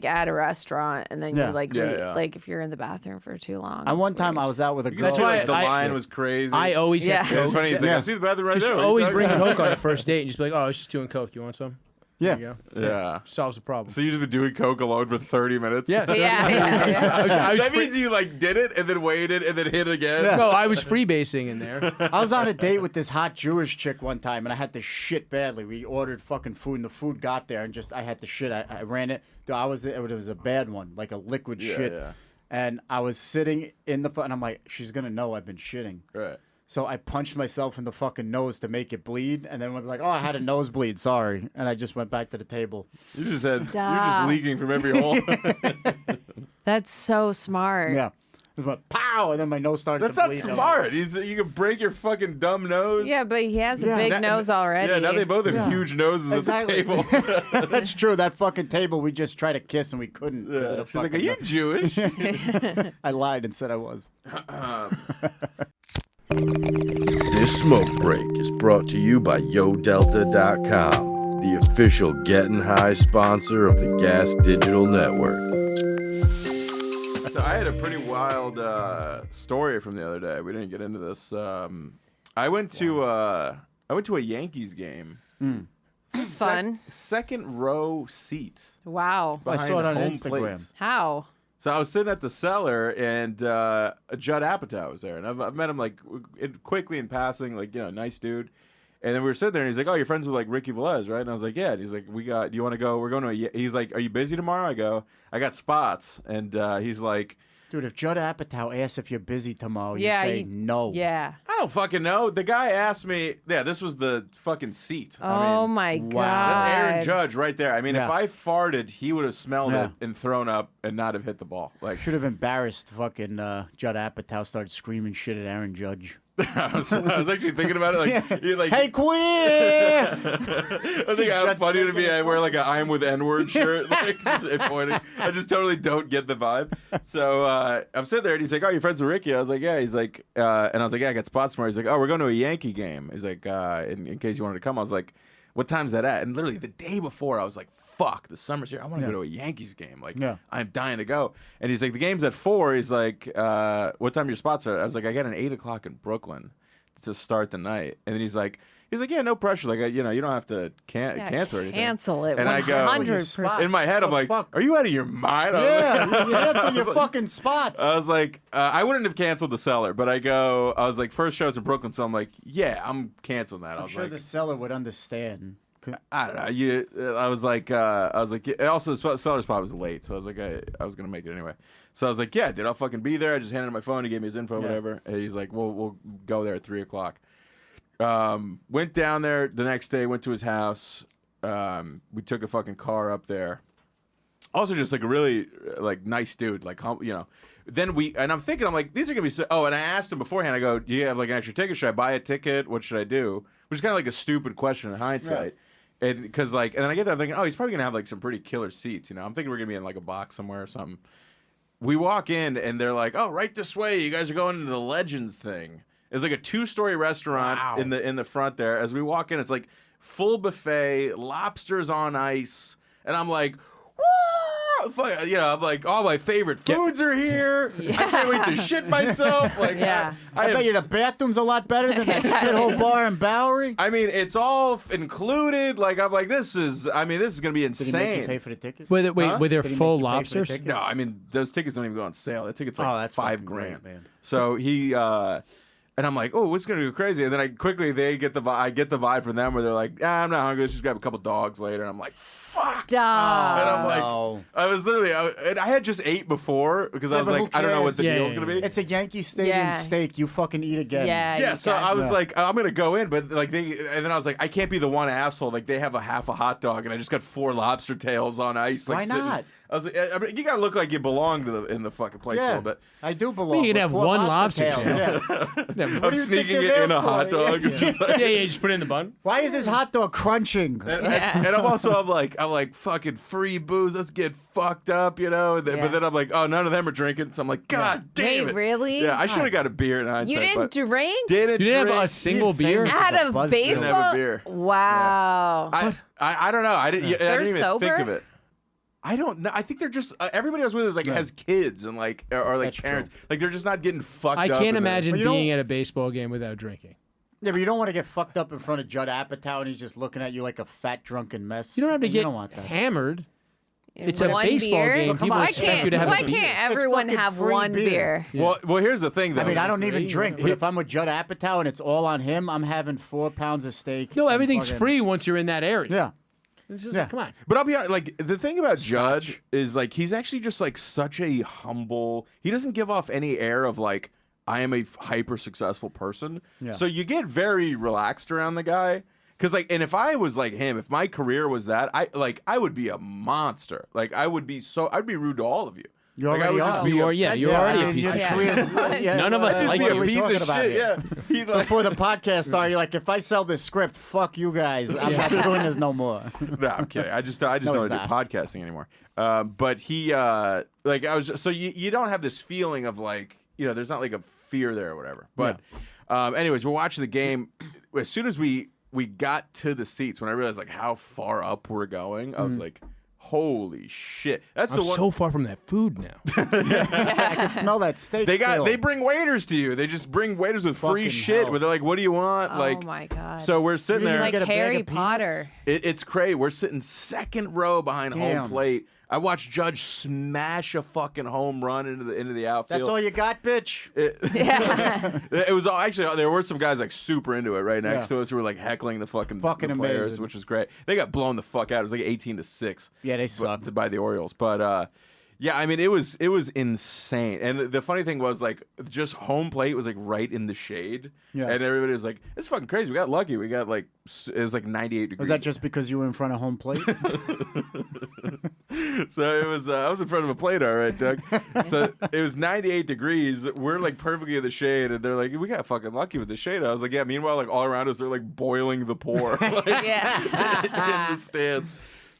at a restaurant and then
Yeah.
you like
Yeah,
leave-
yeah.
like if you're in the bathroom for too long.
And one
it's
time
weird.
I was out with a
You
girl.
can see,
why
like, the
I-
line was crazy.
I always
Yeah.
have
Yeah, it's
Coke.
funny. He's like,
Yeah.
I see the bathroom right
Just
there. What are you
always
talking
bring
about?
Coke on a first date and just be like, oh, I was just doing Coke. You want some?
Yeah.
There you go.
Yeah.
Solves the problem.
So you just been doing coke alone for 30 minutes?
Yeah.
Yeah.
I was
That
free-
means you like did it and then waited and then hit it again.
Yeah.
no, I was freebasing in there.
I was on a date with this hot Jewish chick one time, and I had to shit badly. We ordered fucking food, and the food got there, and just I had to shit. I ran it. Dude, it was a bad one, like a liquid shit.
Yeah.
And I was sitting in the and I'm like, she's gonna know I've been shitting.
Right.
So I punched myself in the fucking nose to make it bleed, and then was like, "Oh, I had a nosebleed. Sorry." And I just went back to the table.
You just had you're just
Stop.
leaking from every hole.
That's so smart.
Yeah, it went pow, and then my nose started.
That's
to
not
bleed.
smart. You can break your fucking dumb nose.
Yeah, but he has a
Yeah.
big
Now-
nose already.
Yeah, now they both have huge noses
Exactly.
at the table.
That's true. That fucking table, we just tried to kiss and we couldn't. 'cause of
Yeah.
the
She's like, "Are
fucking
you Jewish?"
I lied and said I was.
This smoke break is brought to you by YoDelta.com, the official Getting High sponsor of the Gas Digital Network.
So I had a pretty wild story from the other day. We didn't get into this. I went to a Yankees game.
That's fun.
Second row seat.
Wow.
I
behind
saw it on
home
Instagram.
plate.
How?
So I was sitting at the cellar, and Judd Apatow was there, and I've met him like quickly in passing, like nice dude. And then we were sitting there, and he's like, "Oh, you're friends with like Ricky Velez, right?" And I was like, "Yeah." And he's like, "Do you want to go? We're going to." He's like, "Are you busy tomorrow?" I go, "I got spots," and he's like,
Dude, if Judd Apatow asks if you're busy tomorrow,
Yeah,
you say
you-
no.
Yeah.
"I don't fucking know." The guy asked me, "Yeah, this was the fucking seat."
Oh my god.
That's Aaron Judge right there. I mean, if
Yeah.
I farted, he would have smelled
Yeah.
it and thrown up and not have hit the ball. Like,
Should have embarrassed fucking Judd Apatow. Started screaming shit at Aaron Judge.
I was actually thinking about it. Like, you're like,
Hey, queer!
I think how
Judd
funny to
sick
be.
in
I
his
wear like an "I'm with N-word" shirt, like and pointing. I just totally don't get the vibe. So I'm sitting there, and he's like, "Oh, you're friends with Ricky?" I was like, "Yeah." He's like, and I was like, "Yeah, I got spots tomorrow." He's like, "Oh, we're going to a Yankee game." He's like, in case you wanted to come. I was like, "What time's that at?" And literally the day before, I was like, "Fuck, the summer's here. I want to go to a Yankees game. Like,
Yeah.
I'm dying to go." And he's like, "The game's at 4:00." He's like, "What time your spots are?" I was like, "I got an 8:00 in Brooklyn to start the night." And then he's like, "Yeah, no pressure. Like, you don't have to cancel or anything."
Cancel it.
And I go-
100%.
In my head, I'm
The
like,
fuck?
"Are you out of your mind?" I was
Yeah,
like-
you cancel
I
your
was like-
fucking spots.
I was like, I wouldn't have canceled the cellar, but I was like, first show's in Brooklyn, so I'm like, yeah, I'm canceling that. I
I'm
was
sure
like,
the seller would understand.
I don't know. I was like, yeah. Also the cellar spot was late, so I was like, I was gonna make it anyway. So I was like, yeah, dude, I'll fucking be there. I just handed him my phone. He gave me his info, whatever. And he's like, well, we'll go there at 3:00. Went down there the next day. Went to his house. We took a fucking car up there. Also, just like a really like nice dude, like Then I'm thinking, I'm like, these are gonna be so. Oh, and I asked him beforehand. I go, do you have like an extra ticket? Should I buy a ticket? What should I do? Which is kind of like a stupid question in hindsight. And because and then I get there, I'm thinking, oh, he's probably gonna have like some pretty killer seats. I'm thinking we're gonna be in like a box somewhere or something. We walk in and they're like, oh, right this way. You guys are going into the Legends thing. It's like a 2-story restaurant in the front there. As we walk in, it's like full buffet, lobsters on ice, and I'm like, woo! I'm like, all my favorite foods are here. I can't wait to shit myself. Like,
Yeah.
I bet you the bathroom's a lot better than that shithole bar in Bowery.
I mean, it's all included. Like, I'm like, this is gonna be
Did he make you
insane.
pay for the ticket?
Were there
Huh?
were there
Did he
full
make you pay for the
lobsters?
ticket?
No, I mean those tickets don't even go on sale. That ticket's like
Oh, that's
$5
fucking
grand,
great, man.
So he and I'm like, oh, what's gonna go crazy? And then I get the vibe from them where they're like, I'm not hungry. Let's just grab a couple dogs later. And I'm like, fuck.
Stop.
And I'm like,
No.
I was literally, and I had just ate before because I was
but who
like, I don't know what the
cares?
deal's gonna be.
It's a Yankee Stadium
Yeah.
steak. You fucking eat again.
Yeah.
Yeah,
you
so
got-
I was
Yeah.
like, I'm gonna go in, but like and then I was like, I can't be the one asshole. Like they have half a hot dog, and I just got 4 lobster tails on ice. Like,
Why
sitting-
not?
I was like, I mean, you gotta look like you belong in the fucking place a
Yeah,
little bit.
I do belong.
You can
with
have
4
one lobster
tails.
tail.
Yeah.
Yeah,
What do
I'm
you think
sneaking
they're
it in
there
a hot
for?
dog.
Yeah.
Just like,
yeah, just put it in the bun.
Why is this hot dog crunching?
and I'm also I'm like fucking free booze. Let's get fucked up, And then,
Yeah.
But then I'm like, oh, none of them are drinking. So I'm like, God damn
Wait,
it.
really?
Yeah, I should have got a beer in hindsight.
You didn't
but
drink?
Didn't
You didn't
drink.
have a single
Being
beer?
famous.
Out
This is a
of
buzz
Didn't have a
baseball?
beer.
Wow.
I don't know. I didn't even
sober?
think of it. I don't know. I think they're just everybody I was with is like has kids and or like
That's
parents.
true.
Like they're just not getting fucked
I
up.
can't
and
imagine
Well, you
being at a baseball game without drinking.
Yeah, but you don't want to get fucked up in front of Judd Apatow and he's just looking at you like a fat drunken mess.
You don't have to
You
get
don't want that.
hammered. It's a
One
baseball
beer?
game. People
Why
expect you to have
why
a beer.
can't everyone
fucking
have
free
one beer?
Well, here's the thing, though.
I mean, I don't even
Free,
drink, but if I'm with Judd Apatow and it's all on him, I'm having 4 pounds of steak.
No,
and
everything's
fucking-
free once you're in that area.
Yeah.
It's just,
Yeah.
come on.
But I'll be honest, like the thing about Judd is like he's actually just like such a humble. He doesn't give off any air of like I am a hyper successful person.
Yeah.
So you get very relaxed around the guy. Cause like, and if I was like him, if my career was that, I would be a monster. Like I'd be rude to all of you.
You
Like, I
already
would just
are.
be
You
a-
are, yeah, you're
Yeah,
already
I
a
mean,
piece of
your
shit.
career's- yeah,
None of us
I'd just
like
be
what
a
we're
piece
talking
of
about
shit.
here.
Yeah. He, like,
Before the podcast started, you're like, if I sell this script, fuck you guys. I'm not doing this no more.
No, I'm kidding. I just don't
No,
want
it's
to do
not.
podcasting anymore. But he like I was just, so you don't have this feeling of like there's not like a fear there or whatever. But anyways, we're watching the game. As soon as we got to the seats, when I realized like how far up we're going, I was like, holy shit! That's
I'm
the one.
so far from that food now.
I can smell that steak. still.
They bring waiters to you. They just bring waiters with free
Fucking
shit.
hell.
Where they're like, "What do you want?"
Oh
like,
my god!
so we're sitting
You
there.
It's
get
like
a bag
Harry
of peanuts?
Potter.
It's crazy. We're sitting second row behind home
Damn.
plate. I watched Judge smash a fucking home run into the outfield.
That's all you got, bitch?
It was all actually there were some guys like super into it right next
Yeah.
to us who were like heckling the fucking
Fucking
the players,
amazing.
which was great. They got blown the fuck out. It was like 18-6.
Yeah, they sucked.
by the Orioles, but yeah, I mean it was insane. And the funny thing was like just home plate was like right in the shade,
Yeah.
and everybody was like, "It's fucking crazy. We got lucky. We got like it was like 98 degrees."
Was that just because you were in front of home plate?
So it was. I was in front of a plate, all right, Doug. So it was 98 degrees. We're like perfectly in the shade, and they're like, "We got fucking lucky with the shade." I was like, "Yeah." Meanwhile, like all around us, they're like boiling the pour like,
Yeah.
in the stands.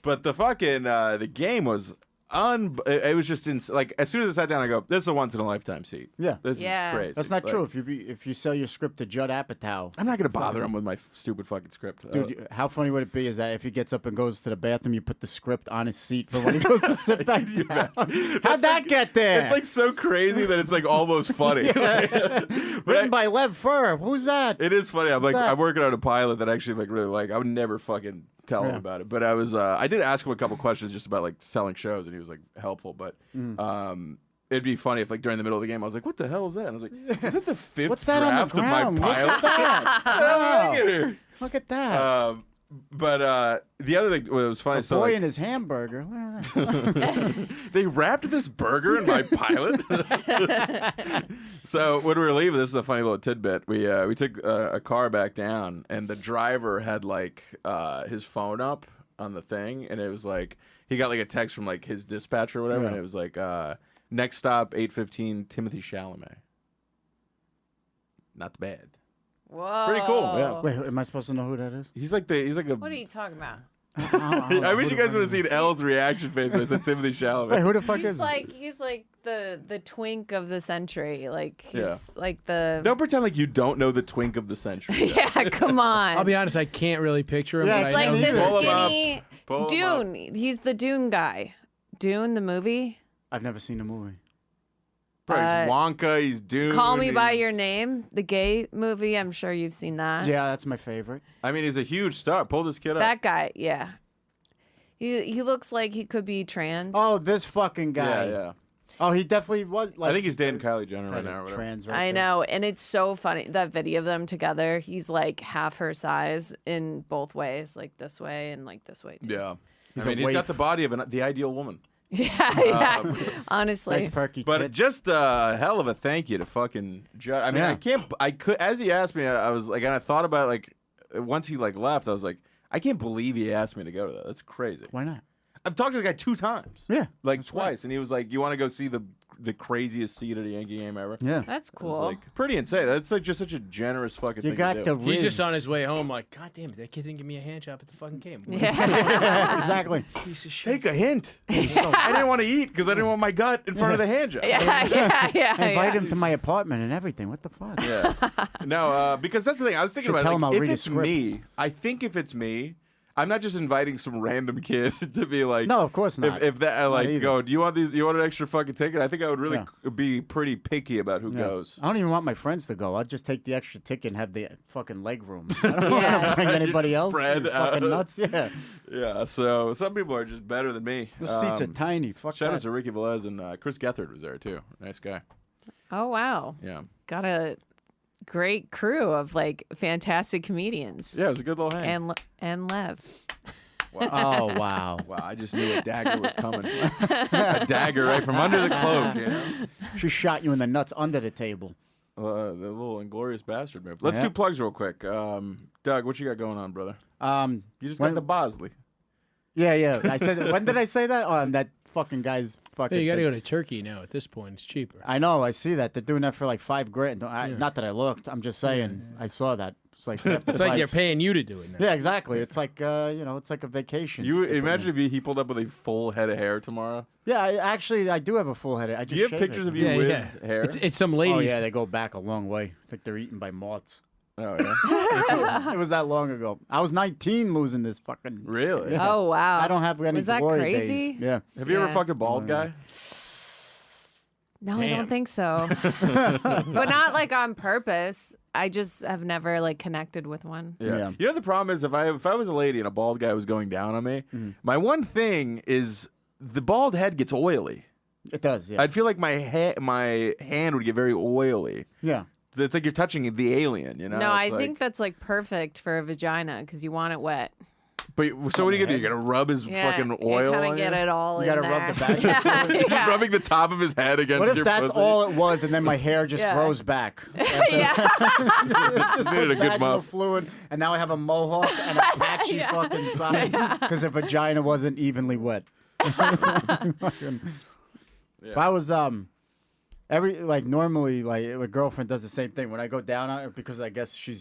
But the fucking the game was it was just like as soon as I sat down, I go, "This is a once in a lifetime seat."
Yeah.
This
Yeah.
is crazy.
That's not
Like,
true. If you sell your script to Judd Apatow,
I'm not gonna bother him with my stupid fucking script.
dude, how funny would it be is that if he gets up and goes to the bathroom, you put the script on his seat for when he goes to sit back down. How'd that get there?
It's like so crazy that it's like almost funny.
Written by Lev Fer. Who's that?
It is funny. I'm like
that?
I'm working on a pilot that I actually like really like. I would never fucking tell him about it. But I was I did ask him a couple questions just about like selling shows, and he was like helpful. But it'd be funny if like during the middle of the game I was like, "What the hell is that?" And I was like, "Is that the fifth
What's that on
draft
the ground?
of my pilot?"
Look at that.
How did I get here?
Look at that.
But the other thing was funny.
A
So
boy
like,
and his hamburger. Look at that.
they wrapped this burger in my pilot. So when we were leaving, this is a funny little tidbit. We took a car back down, and the driver had like his phone up on the thing, and it was like he got like a text from like his dispatcher or whatever,
Yeah.
and it was like next stop 8:15 Timothy Chalamet. Not bad.
Whoa.
Pretty cool, yeah.
Wait, am I supposed to know who that is?
He's like a.
What are you talking about?
I wish you guys would have seen Elle's reaction face when I said Timothy Chalamet.
Wait, who the fuck is
He's like the twink of the century. Like he's
Yeah.
like the
Don't pretend like you don't know the twink of the century.
yeah. Come on.
I'll be honest, I can't really picture him.
Yeah,
but
it's
I know
like
he's
this
Pull 'em up.
skinny
Pull 'em
Dune. He's the Dune guy. Dune, the movie.
I've never seen the movie.
Bro, he's Wonka, he's Dune.
Call Me by
he's-
Your Name, the gay movie. I'm sure you've seen that.
Yeah, that's my favorite.
I mean, he's a huge star. Pull this kid up.
That guy, yeah. He looks like he could be trans.
Oh, this fucking guy.
Yeah.
Oh, he definitely was. Like,
I think he's dating Kylie Jenner right
kind
now or
of
whatever.
trans. Right
I
there.
know, and it's so funny that video of them together. He's like half her size in both ways, like this way and like this way too.
Yeah.
He's
I mean,
a
he's got
waif.
the body of the ideal woman.
Yeah. Honestly,
Nice perky
But
kid.
just a hell of a thank you to fucking Judd. I mean,
Yeah.
I could, as he asked me, I was like, and I thought about it, like, once he like left, I was like, I can't believe he asked me to go to that. That's crazy.
Why not?
I've talked to the guy 2 times.
Yeah.
Like twice. And he was like, you want to go see the craziest seat at a Yankee game ever?
Yeah.
that's
It was
cool.
like pretty insane. That's like just such a generous fucking
You
thing
got
to
the
do.
He's
Riz.
just on his way home, like, God damn it, that kid didn't give me a hand job at the fucking game. What a
yeah.
Exactly.
piece of shit.
Take a hint. I didn't want to eat because I didn't want my gut in front of the hand job.
yeah.
Invite him to my apartment and everything. What the fuck?
Yeah. No, because that's the thing. I was thinking
Should
about
tell
it.
him
Like,
I'll
if
read a
it's
script.
me, I think if it's me, I'm not just inviting some random kid to be like.
No, of course not.
If that
Not
like
either.
go, do you want these? You want an extra fucking ticket? I think I would really be pretty picky about who
Yeah.
goes.
I don't even want my friends to go. I'll just take the extra ticket and have the fucking leg room. I don't want to bring anybody else.
spread
You fucking
out.
nuts. Yeah.
Yeah. So some people are just better than me.
The seats are tiny. Fuck
Shout out
that.
to Ricky Velez and Chris Gethard was there too. Nice guy.
Oh wow.
Yeah.
Got a great crew of like fantastic comedians.
Yeah, it was a good little hang.
And Lev.
Oh, wow.
Wow, I just knew a dagger was coming. A dagger right from under the cloak. You know?
She shot you in the nuts under the table.
The little inglorious bastard move. Let's
Yeah.
do plugs real quick. Doug, what you got going on, brother? You just got
when-
the Bosley.
Yeah. I said. When did I say that? Oh, that fucking guy's fucking.
Hey, you got to
thing.
go to Turkey now. At this point, it's cheaper.
I know. I see that they're doing that for like $5,000. Not that I looked. I'm just saying. I saw that. It's like
It's like they're paying you to do it now.
Yeah, exactly. It's like it's like a vacation.
You
They put
imagine
me-
if he pulled up with a full head of hair tomorrow.
Yeah, I do have a full head. I just
Do you have
shave
pictures
it.
of you
Yeah,
with
yeah.
hair?
It's some ladies.
Oh yeah, they go back a long way. I think they're eaten by moths.
Oh yeah.
It was that long ago. I was 19 losing this fucking.
Really?
Yeah.
Oh wow.
I don't have any
Was that
glory
crazy?
days. Yeah.
Have you ever
Yeah.
fucked a bald guy?
No, I
Damn.
don't think so. But not like on purpose. I just have never like connected with one.
Yeah.
You know the problem is if I was a lady and a bald guy was going down on me, my one thing is the bald head gets oily.
It does. Yeah.
I'd feel like my hand would get very oily.
Yeah.
So it's like you're touching the alien, you know?
No,
It's
I
like-
think that's like perfect for a vagina because you want it wet.
But so what are you gonna do? You're gonna rub his
Yeah,
fucking
you
oil
kind
on
of get
you?
it all
You
in
gotta
there.
rub the back.
yeah,
Just
yeah.
rubbing the top of his head against
What if
your
that's
pussy?
all it was, and then my hair just
Yeah.
grows back?
Yeah.
Just
needed a good
vaginal
muff.
fluid, and now I have a mohawk and a patchy
Yeah.
fucking side because the vagina wasn't evenly wet. If I was normally like a girlfriend does the same thing when I go down on her because I guess she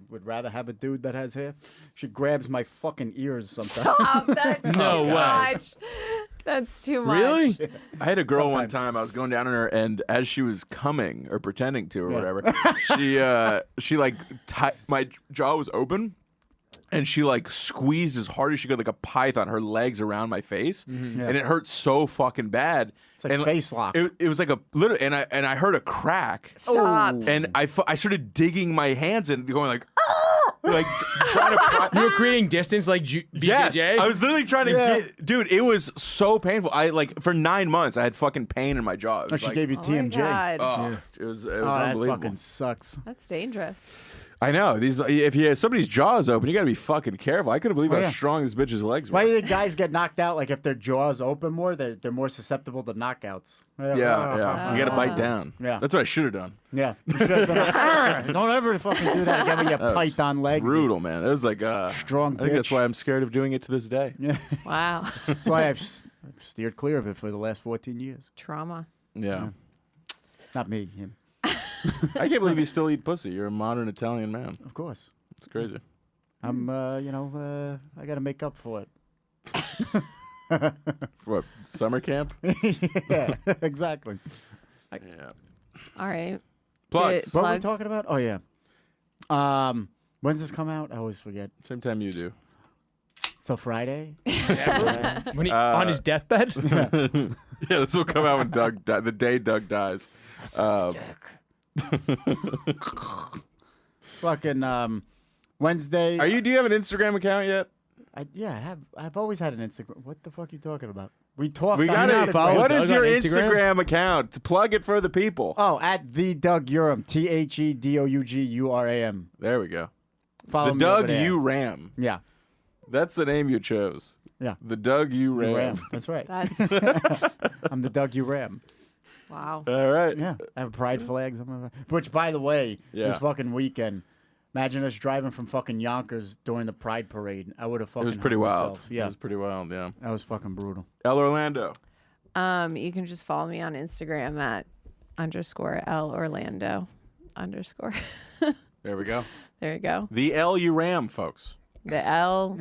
would rather have a dude that has hair. She grabs my fucking ears sometimes.
Stop. That's
No
too
way.
much. That's too much.
Really?
I had a girl one
Sometimes.
time. I was going down on her, and as she was coming or pretending to or whatever, she like my jaw was open, and she like squeezed as hard as she could, like a python, her legs around my face, and it hurt so fucking bad.
It's like
and
face lock.
It was like a little, and I heard a crack,
Stop.
and I started digging my hands in, going like. Like trying to.
You were creating distance like BJJ?
Yes, I was literally trying to get, dude. It was so painful. I like for 9 months I had fucking pain in my jaw. It
Oh,
was
she
like,
gave you
Oh my
TMJ.
God.
oh, it was
that
unbelievable.
fucking sucks.
That's dangerous.
I know if somebody's jaw is open, you got to be fucking careful. I couldn't believe how strong this bitch's legs were.
Why do the guys get knocked out? Like if their jaws open more, they're more susceptible to knockouts.
Yeah, you got to bite down.
Yeah.
That's what I should have done.
Yeah. You should've been like, "Arr, don't ever fucking do that again with your python legs. you
Brutal, man. It was like
Strong
I think that's
bitch.
why I'm scared of doing it to this day.
Yeah.
Wow.
That's why I've steered clear of it for the last 14 years.
Trauma.
Yeah.
Not me, him.
I can't believe you still eat pussy. You're a modern Italian man.
Of course.
It's crazy.
I'm, I got to make up for it.
What, summer camp?
Yeah, exactly.
Yeah.
All right.
Plugs.
What were we
Plugs?
talking about? Oh, yeah. When's this come out? I always forget.
Same time you do.
So Friday?
When he, on his deathbed?
Yeah, this will come out when the day Doug dies.
Fucking Wednesday.
Do you have an Instagram account yet?
I have. I've always had an Instagram. What the fuck are you talking about? We talked.
We
on
got
not
it.
follow
What
Doug
is your
on Instagram?
Instagram account? Plug it for the people.
Oh, at the Doug Uram. TheDougUram.
There we go.
Follow
The
me
Doug
over there.
Uram.
Yeah.
That's the name you chose.
Yeah.
The Doug Uram.
Uram. That's right.
That's
I'm the Doug Uram.
wow.
All right.
Yeah. I have pride flags. Which, by the way,
Yeah.
this fucking weekend. Imagine us driving from fucking Yonkers during the Pride Parade. I would have
It
fucking.
was pretty
hung
wild.
myself. Yeah.
It was pretty wild, yeah.
That was fucking brutal.
Elle Orlando.
You can just follow me on Instagram at _Elle Orlando _.
There we go.
There you go.
The Elle Uram, folks.
The L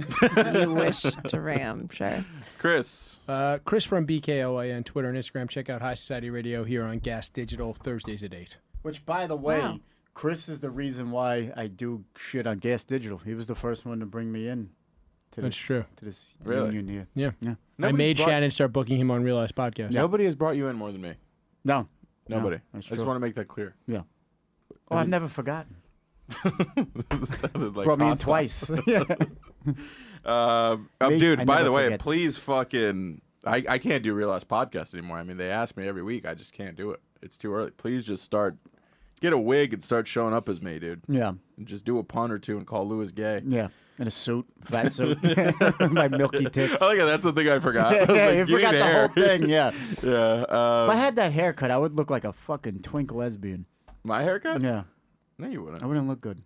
you wish to ram. Sure.
Chris.
Chris from BKOIN, Twitter and Instagram. Check out High Society Radio here on Gas Digital, Thursdays at 8.
Which, by the way,
Wow.
Chris is the reason why I do shit on Gas Digital. He was the first one to bring me in. to
That's
this,
true.
To this
Really?
union here.
Yeah.
Yeah.
I
Nobody's
made
brought-
Shannon start booking him on Realize Podcast.
Nobody has brought you in more than me.
No.
Nobody.
that's
I just
true.
want to make that clear.
Yeah. Oh, I've never forgotten.
It sounded like
Brought me in
hostile.
twice. Yeah. Me,
Dude,
I
by
never
the way,
forget.
please fucking... I can't do Realize Podcast anymore. I mean, they ask me every week. I just can't do it. It's too early. Please just start... Get a wig and start showing up as me, dude.
Yeah.
And just do a pun or two and call Louis gay.
Yeah. In a suit, fat suit, my milky tits.
Oh, yeah, that's the thing I forgot. I was
Yeah,
like,
you
need
forgot the
hair.
whole thing. Yeah.
Yeah.
If I had that haircut, I would look like a fucking twink lesbian.
My haircut?
Yeah.
No, you wouldn't.
I wouldn't look good.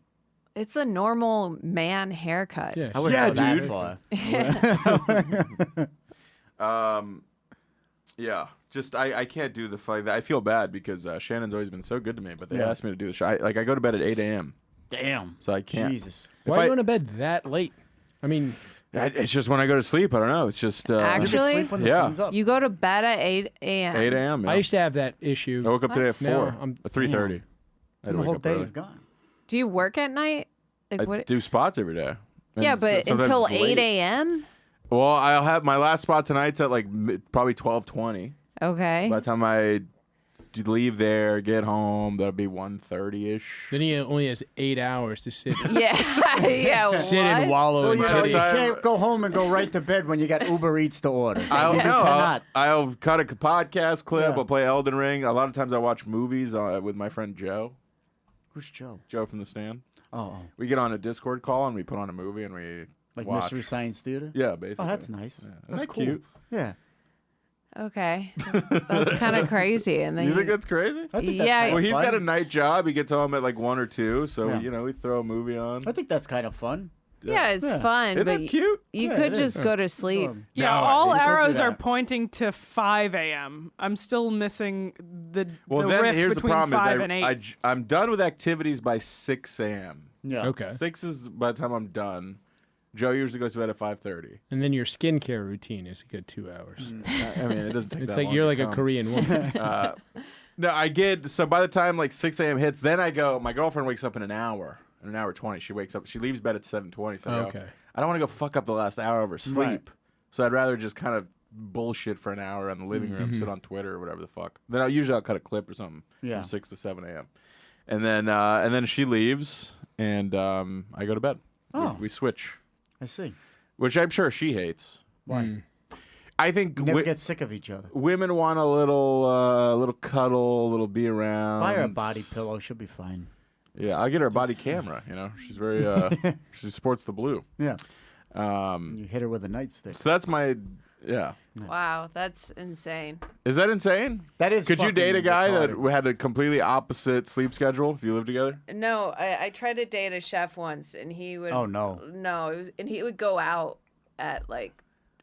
It's a normal man haircut.
Yeah.
I wouldn't
Yeah,
go that
dude.
far.
Yeah. Just I can't do the fight. I feel bad because Shannon's always been so good to me, but they
Yeah.
asked me to do the show. I go to bed at 8 a.m.
Damn.
So I can't.
Jesus.
Why are you going to bed that late? I mean,
It's just when I go to sleep. I don't know. It's just
You
Actually-
can sleep when the
Yeah.
sun's up.
You go to bed at 8 a.m.
8 a.m. Yeah.
I used to have that issue.
I woke up today at
Now
4.
I'm-
3:30. I had to
the
wake
whole
up
day
early.
is gone.
Do you work at night? Like
I
what?
do spots every day. And
Yeah, but
sometimes
until
it's late.
8 a.m.
Well, I'll have my last spot tonight's at like probably 12:20.
Okay.
By the time I leave there, get home, that'll be 1:30ish.
Then he only has 8 hours to sit,
Yeah. Yeah.
sit
what?
and wallow
Well,
in
you
By
know,
the
you
time-
can't go home and go right to bed when you got Uber Eats to order.
I'll,
You
no,
cannot.
I'll cut a podcast clip.
Yeah.
I'll play Elden Ring. A lot of times I watch movies with my friend Joe.
Who's Joe?
Joe from the stand.
Oh,
We get on a Discord call and we put on a movie and we
like
watch.
Mystery Science Theater?
Yeah, basically.
Oh, that's nice.
Yeah.
That's
Isn't that
cool.
cute?
Yeah.
Okay. That's kind of crazy. And then
You think that's crazy?
I think that's
Yeah.
kind
Well,
of
he's
fun.
got a night job. He gets home at like 1 or 2. So,
Yeah.
we throw a movie on.
I think that's kind of fun.
yeah, it's
Yeah.
fun.
Isn't
but
that cute?
You
Yeah,
could
it
just
is.
go to sleep.
Yeah,
No,
all
you could do
arrows are
that.
pointing to 5 a.m. I'm still missing the
Well,
the
then
rift
here's the
between
problem
5 and 8.
I'm done with activities by 6 a.m.
Yeah.
Okay.
6 is by the time I'm done. Joe usually goes to bed at 5:30.
And then your skincare routine is a good 2 hours.
I mean, it doesn't take
It's
that
like
long
you're
to
like a
come.
Korean woman.
No, I get so by the time like 6 a.m. hits, then I go. My girlfriend wakes up in an hour 20. She wakes up. She leaves bed at 7:20. So I go,
Okay.
I don't want to go fuck up the last hour of her sleep.
Right.
So I'd rather just kind of bullshit for an hour in the living room, sit on Twitter or whatever the fuck. Then I'll cut a clip or something
Yeah.
from 6 to 7 a.m. And then she leaves and I go to bed.
Oh.
We switch,
I see.
which I'm sure she hates.
Why?
I think
You never get sick of each other.
women want a little cuddle, a little be around.
Buy her a body pillow. She'll be fine.
Yeah, I'll get her a body camera. You know, she's very she sports the blue.
Yeah. You hit her with a nightstick.
So that's my yeah.
Wow, that's insane.
Is that insane?
That is.
Could you
fucking
date a guy
retarded.
that had a completely opposite sleep schedule if you lived together?
No, I tried to date a chef once, and he would.
Oh, no.
No, and he would go out at like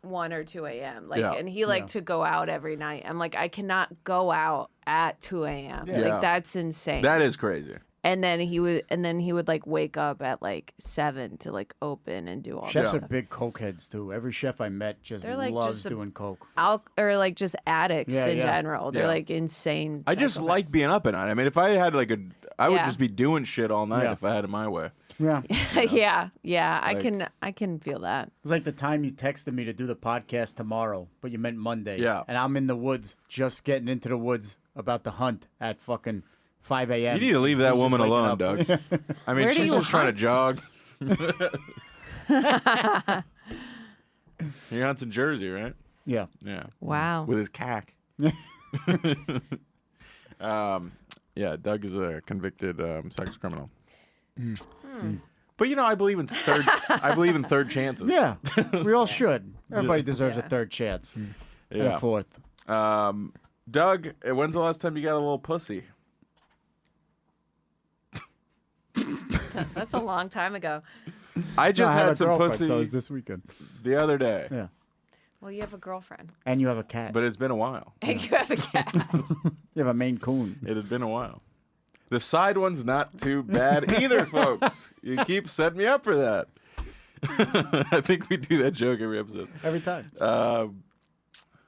1 or 2 a.m. Like,
Yeah.
and he liked to go out every night. I'm like, I cannot go out at 2 a.m.
Yeah.
Like that's insane.
That is crazy.
and then he would like wake up at like 7 to like open and do all
Chefs
that
are
stuff.
big cokeheads too. Every chef I met just
They're like
loves
just a-
doing coke.
Or like just addicts
Yeah,
in
yeah.
general. They're
Yeah.
like insane.
I just
psychopaths.
like being up at night. I mean, if I had like I would
Yeah.
just be doing shit all night
Yeah.
if I had it my way.
Yeah.
yeah.
Like-
I can feel that.
It's like the time you texted me to do the podcast tomorrow, but you meant Monday.
Yeah.
And I'm in the woods, just getting into the woods about to hunt at fucking 5 a.m.
You need to leave that
He's just
woman
waking
alone,
up.
Doug. I mean,
Where do
she's
you
just trying to
hunt?
jog. He hunts in Jersey, right?
Yeah.
Yeah.
Wow.
With his cack. Yeah, Doug is a convicted sex criminal. But I believe in third chances.
Yeah. We all should. Everybody deserves a third chance. And
Yeah.
a fourth.
Doug, when's the last time you got a little pussy?
That's a long time ago.
I just
No, I have a
had some
girlfriend,
pussy
so it's this weekend.
the other day,
Yeah.
Well, you have a girlfriend.
And you have a cat.
but it's been a while.
And you have a cat.
You have a Maine Coon.
It had been a while. The side one's not too bad either, folks. You keep setting me up for that. I think we do that joke every episode.
Every time.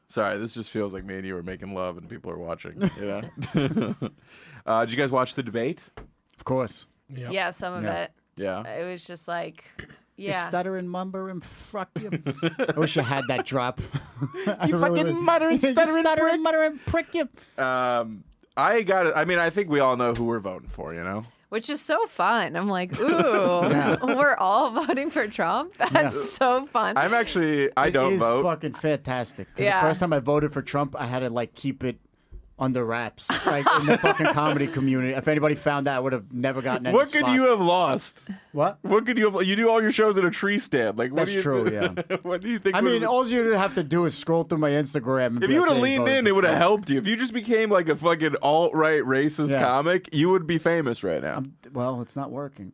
Sorry, this just feels like me and you are making love and people are watching. Did you guys watch the debate?
Of course.
Yep.
Yeah, some of
Yeah.
it.
Yeah.
It was just like, Yeah.
stuttering, mumbling, fuck you. I wish I had that drop.
You fucking muttering, stuttering,
muttering, prick you.
I got it. I mean, I think we all know who we're voting for. You know.
Which is so fun. I'm like, ooh, we're all voting for Trump. That's so fun.
I'm actually. I don't
It is
vote.
fucking fantastic. 'Cause
Yeah.
the first time I voted for Trump, I had to like keep it under wraps, like in the fucking comedy community. If anybody found that, I would have never gotten any
What could you
spots.
have lost?
What?
What could you have? You do all your shows in a tree stand. Like, what
That's
do you
true, yeah.
What do you think?
I mean,
would've-
all you'd have to do is scroll through my Instagram. And
if
be
you
like,
would have
"Hey,
leaned
voted
in,
for
it would have
Trump."
helped you. If you just became like a fucking alt-right racist
Yeah.
comic, you would be famous right now.
Well, it's not working.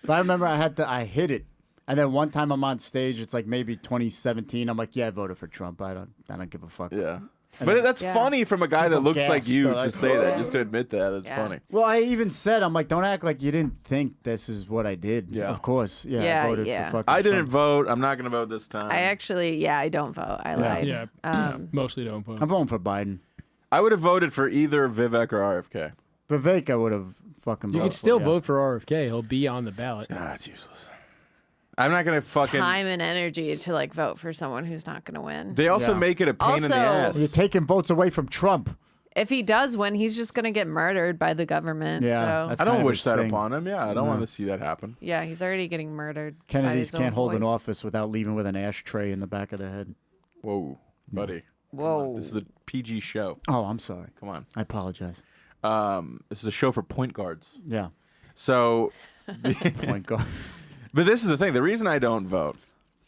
But I remember I hit it. And then one time I'm on stage, it's like maybe 2017. I'm like, yeah, I voted for Trump. I don't give a fuck.
Yeah. But that's
Yeah.
funny from a guy that
People
looks like
gasp,
you
they're
to
like,
say that,
"Oh."
just to admit that. That's
Yeah.
funny.
Well, I even said, I'm like, don't act like you didn't think this is what I did.
Yeah.
Of course. Yeah,
Yeah,
I voted
yeah.
for fucking
I didn't
Trump.
vote. I'm not going to vote this time.
I actually, I don't vote. I lied.
Yeah. Mostly don't vote.
I'm voting for Biden.
I would have voted for either Vivek or RFK.
Vivek, I would have fucking
You
voted
could still
for,
vote for RFK. He'll be on the ballot.
Ah, it's useless. I'm not going to fucking.
Time and energy to like vote for someone who's not going to win.
They also
Yeah.
make it a pain in the
Also-
ass.
You're taking votes away from Trump.
If he does win, he's just going to get murdered by the government.
Yeah,
So
that's
I don't
kind of
wish
his
that
thing.
upon him. Yeah, I don't want to see that happen.
yeah, he's already getting murdered. by
Kennedys
his own
can't hold an
boys.
office without leaving with an ashtray in the back of their head.
Whoa, buddy.
Whoa.
This is a PG show.
Oh, I'm sorry.
Come on.
I apologize.
This is a show for point guards.
Yeah.
So,
Point guard.
but this is the thing. The reason I don't vote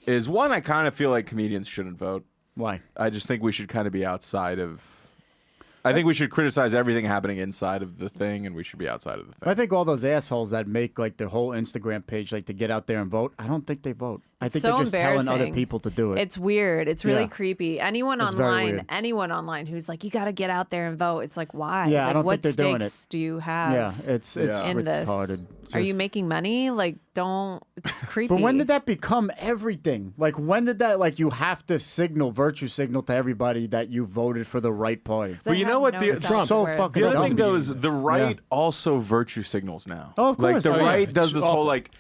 is one, I kind of feel like comedians shouldn't vote.
Why?
I just think we should kind of be outside of. I think we should criticize everything happening inside of the thing, and we should be outside of the thing.
I think all those assholes that make like their whole Instagram page like to get out there and vote, I don't think they vote. I think
so
they're just telling other
embarrassing.
people to do it.
It's weird. It's really
Yeah.
creepy. Anyone
It's very
online,
weird.
anyone online who's like, you got to get out there and vote. It's like, why?
Yeah, I
like,
don't
what
think they're doing
stakes do you have?
yeah, it's
Yeah.
in this.
retarded.
Are you
Just-
making money? Like, don't. It's creepy.
But when did that become everything? Like, when did that, like, you have to virtue signal to everybody that you voted for the right party?
They
But you know
have
what?
no
The-
self-worth.
So fucking
The other
dumb.
thing though is the right
Yeah.
also virtue signals now.
Oh, of
Like
course.
the
Oh, yeah.
right does
It's
this
awful.
whole like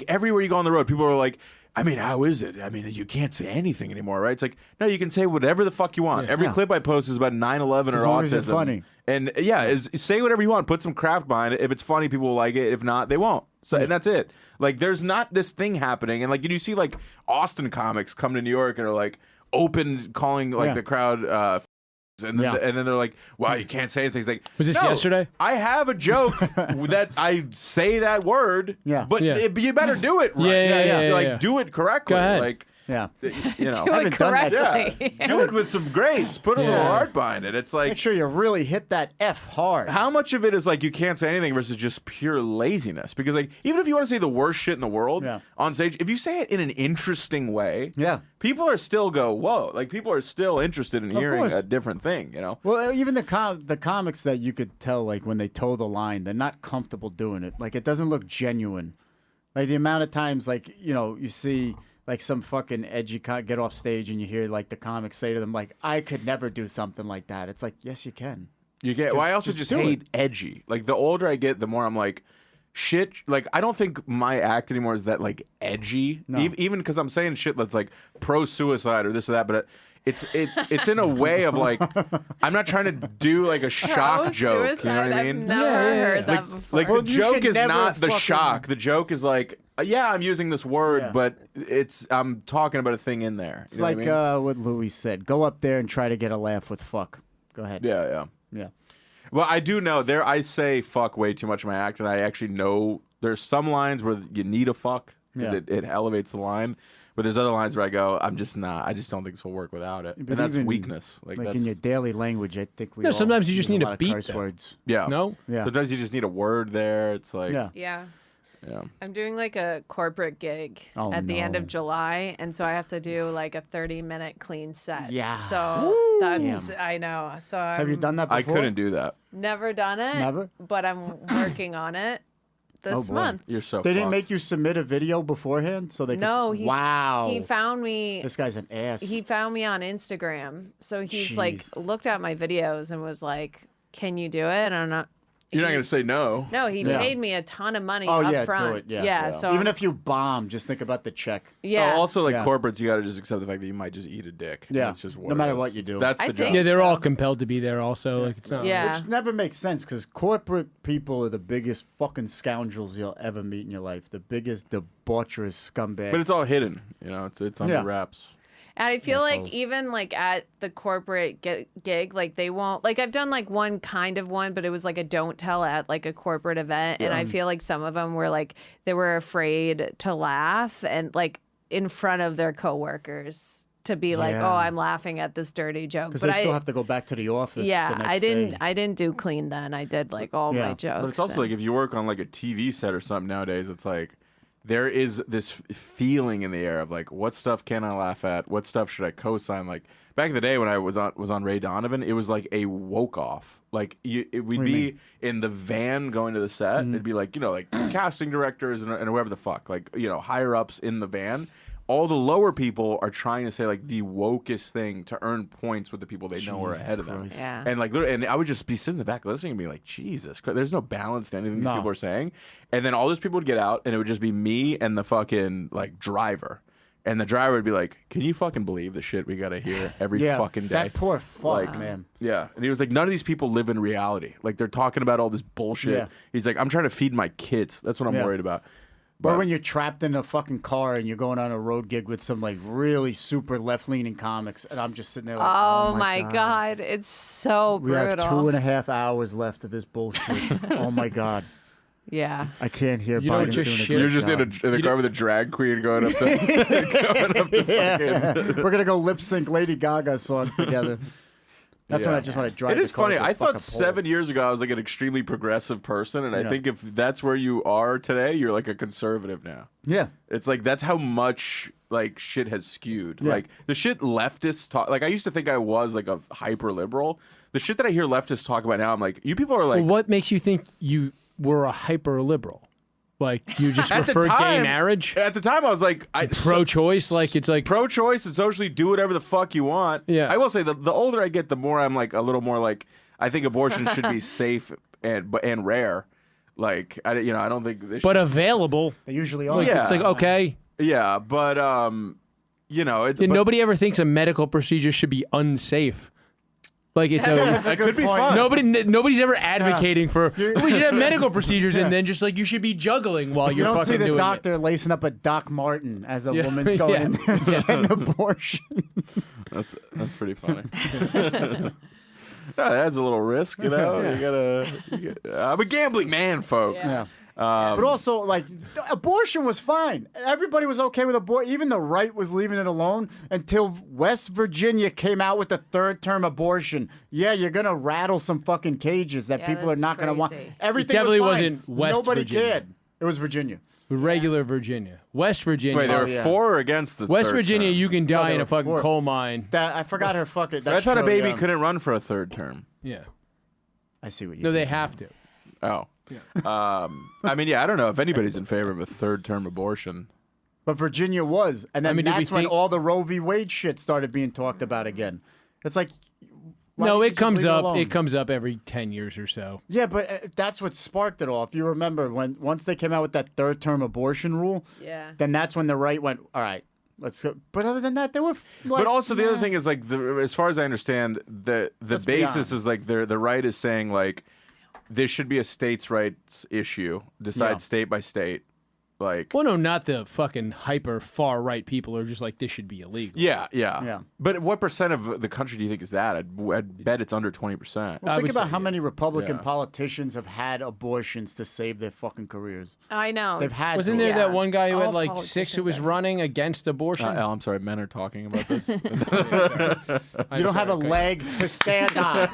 everywhere you go on the road, people are like, I mean, how is it? I mean, you can't say anything anymore, right? It's like, no, you can say whatever the fuck you want.
Yeah.
Every
Yeah.
clip I post is about 9/11 or
As long as
autism.
it's funny.
And yeah, say whatever you want. Put some craft behind it. If it's funny, people will like it. If not, they won't. So and that's it. Like, there's not this thing happening. And like, you see like Austin comics come to New York and are like open calling like
Yeah.
the crowd. And then,
Yeah.
and then they're like, wow, you can't say anything. It's like,
Was this
no,
yesterday?
I have a joke that I say that word,
Yeah.
but
Yeah.
you better do it right.
Yeah,
Like,
yeah.
do it correctly.
Go ahead.
Like,
Yeah.
you know.
Do it
haven't done that.
correctly.
Yeah, do it with some grace. Put a little
Yeah.
heart behind it. It's like,
Make sure you really hit that F hard.
how much of it is like you can't say anything versus just pure laziness? Because like, even if you want to say the worst shit in the world
Yeah.
on stage, if you say it in an interesting way,
Yeah.
people are still go, whoa. Like, people are still interested in hearing
course.
a different thing, you know?
Well, even the comics that you could tell, like, when they toe the line, they're not comfortable doing it. Like, it doesn't look genuine. Like, the amount of times, like, you know, you see, like, some fucking edgy get off stage and you hear, like, the comics say to them, like, I could never do something like that. It's like, yes, you can.
You get. Well, I also
just
just
do
hate
it.
edgy. Like, the older I get, the more I'm like, shit. Like, I don't think my act anymore is that like edgy.
No.
Even because I'm saying shit that's like pro suicide or this or that, but it's in a way of like, I'm not trying to do like a shock joke. You know what I
I've
mean?
never heard that before.
Like,
Well,
the
you
joke
should
is
never
not the
fucking-
shock. The joke is like, yeah, I'm using this word,
Yeah.
but I'm talking about a thing in there.
It's
You know
like
what I mean?
what Louis said. Go up there and try to get a laugh with fuck. Go ahead.
Yeah, yeah.
Yeah.
Well, I do know I say fuck way too much in my act, and I actually know there's some lines where you need a fuck because
Yeah.
it elevates the line. But there's other lines where I go, I just don't think this will work without it.
But
And that's
even,
weakness. Like
Like
that's,
in your daily language, I think we
No,
all
sometimes you just
use
need
a
a
lot of
beat,
curse
though.
words.
yeah.
No?
Yeah.
Sometimes you just need a word there. It's like,
Yeah.
Yeah.
yeah.
I'm doing like a corporate gig
Oh,
at the end
no.
of July, and so I have to do like a 30-minute clean set.
Yeah.
So that's I know. So
Have you
I'm
done that before?
I couldn't do that.
never done it.
Never?
But I'm working on it this
Oh, boy.
month.
You're so.
They didn't
fucked.
make you submit a video beforehand, so they.
No,
could...
he
Wow.
He found me.
This guy's an ass.
He found me on Instagram. So he's like
Jeez.
looked at my videos and was like, "Can you do it?" And
You're not going to say no.
No, he paid me a ton of money
Oh,
up
yeah,
front.
do it. Yeah.
So
Even if you bomb, just think about the check.
yeah.
Oh, also, like
Yeah.
corporates, you got to just accept the fact that you might just eat a dick.
Yeah.
That's just what
No matter
it is.
what you do.
That's
I
the
think
job.
Yeah, they're
so.
all compelled to be there. Also, like it's not.
Yeah.
Which never makes sense because corporate people are the biggest fucking scoundrels you'll ever meet in your life. The biggest debaucherous scumbags.
But it's all hidden. You know, it's under
Yeah.
wraps.
And I feel like
Assholes.
even like at the corporate gig, like they won't like I've done like one kind of one, but it was like a don't tell at like a corporate event, and I feel like some of them were like they were afraid to laugh and like in front of their coworkers to be like,
Yeah.
oh, I'm laughing at this dirty joke.
because
But
they still have to go back to the office.
yeah,
the next
I didn't
day.
I didn't do clean then. I did like all
Yeah.
my jokes.
But it's also
and-
like if you work on like a TV set or something nowadays, it's like there is this feeling in the air of like what stuff can I laugh at, what stuff should I co-sign. Like back in the day when I was on Ray Donovan, it was like a woke off. Like we'd be in the van going to the set. It'd be like like casting directors and whoever the fuck, like higher ups in the van. All the lower people are trying to say like the wokest thing to earn points with the people they know are ahead of them.
Yeah.
And like, literally, and I would just be sitting in the back listening and be like, Jesus Christ, there's no balance to anything these
No.
people are saying. And then all those people would get out, and it would just be me and the fucking like driver. And the driver would be like, "Can you fucking believe the shit we gotta hear every
Yeah,
fucking day?"
that poor fuck,
Like,
man.
Yeah, and he was like, "None of these people live in reality. Like they're talking about all this bullshit."
Yeah.
He's like, "I'm trying to feed my kids. That's what I'm
Yeah.
worried about."
Or when you're trapped in a fucking car and you're going on a road gig with some like really super left-leaning comics, and I'm just sitting there like,
oh my god, it's so
We have
brutal.
2.5 hours left of this bullshit. Oh my god,
Yeah.
I can't hear
You don't
Biden's
just
doing a
shit.
great
You're just
job.
in the car with a drag queen going up to
Yeah. We're gonna go lip sync Lady Gaga songs together. That's when
Yeah.
I just want to drive.
It is
the car
funny.
to a
I thought
fucking
7 years ago I was like an extremely progressive person, and I
Yeah.
think if that's where you are today, you're like a conservative now.
pole. Yeah.
It's like that's how much like shit has skewed.
Yeah.
Like the shit leftists talk. Like I used to think I was like a hyper liberal. The shit that I hear leftists talk about now, I'm like, you people are like.
Well, what makes you think you were a hyper liberal? Like you just
At the
preferred gay
time-
marriage,
At the time, I was like,
pro-choice. Like it's like
pro-choice and socially do whatever the fuck you want.
Yeah.
I will say the older I get, the more I'm like a little more like I think abortion should be safe and rare. Like I don't think they should.
but available.
They usually are.
Yeah.
It's like okay.
Yeah, but
Yeah,
but
nobody ever thinks a medical procedure should be unsafe. Like it's
That's a
it
good
could be
point.
fun.
nobody's ever advocating for we should have medical procedures and then just like you should be juggling while
You
you're
don't
fucking
see the
doing
doctor lacing up a Doc Martin as a
Yeah.
woman's going
Yeah.
in there to get an abortion.
That's pretty funny. Yeah, that's a little risk, you know. I'm a gambling man, folks.
Yeah. But also, like, abortion was fine. Everybody was okay with abortion. Even the right was leaving it alone until West Virginia came out with the third-term abortion. Yeah, you're gonna rattle some fucking cages that
Yeah,
people are
that's
not gonna want.
crazy.
Everything
definitely
was fine.
wasn't West
Nobody
Virginia.
cared. It was Virginia.
regular Virginia. West Virginia.
Wait, they were
yeah.
for or against the
West
third
Virginia,
term?
you can
No,
die
they
in a
were
fucking
for it.
coal mine.
That I forgot her fucking.
I
That's
thought a
true,
baby
yeah.
couldn't run for a third term.
Yeah.
I see what you.
No, they
did.
have to.
Oh. I mean, yeah, I don't know if anybody's in favor of a third term abortion.
But Virginia was, and then
I mean, did we
that's when
think-
all the Roe v. Wade shit started being talked about again. It's like. why
No,
don't you
it
just
comes
leave
up.
alone?
It comes up every 10 years or so.
Yeah, but that's what sparked it all. If you remember, once they came out with that third-term abortion rule,
Yeah.
then that's when the right went, all right, let's go. But other than that, they were like.
But also the other
nah.
thing is like, as far as I understand, the
Let's be
basis
honest.
is like the right is saying like this should be a states' rights issue, decide
Yeah.
state by state, like.
Well, no, not the fucking hyper far right people are just like this should be illegal.
Yeah.
Yeah.
But what percent of the country do you think is that? I'd bet it's under 20%.
Well,
I
think
would
about
say,
how many Republican
Yeah.
politicians have had abortions to save their fucking careers.
I know.
They've
it's-
had
Wasn't
to.
there
Yeah.
that one guy who had
All
like 6 who was
politicians are.
running against abortion?
Elle, I'm sorry, men are talking about this.
You don't have a leg to stand on.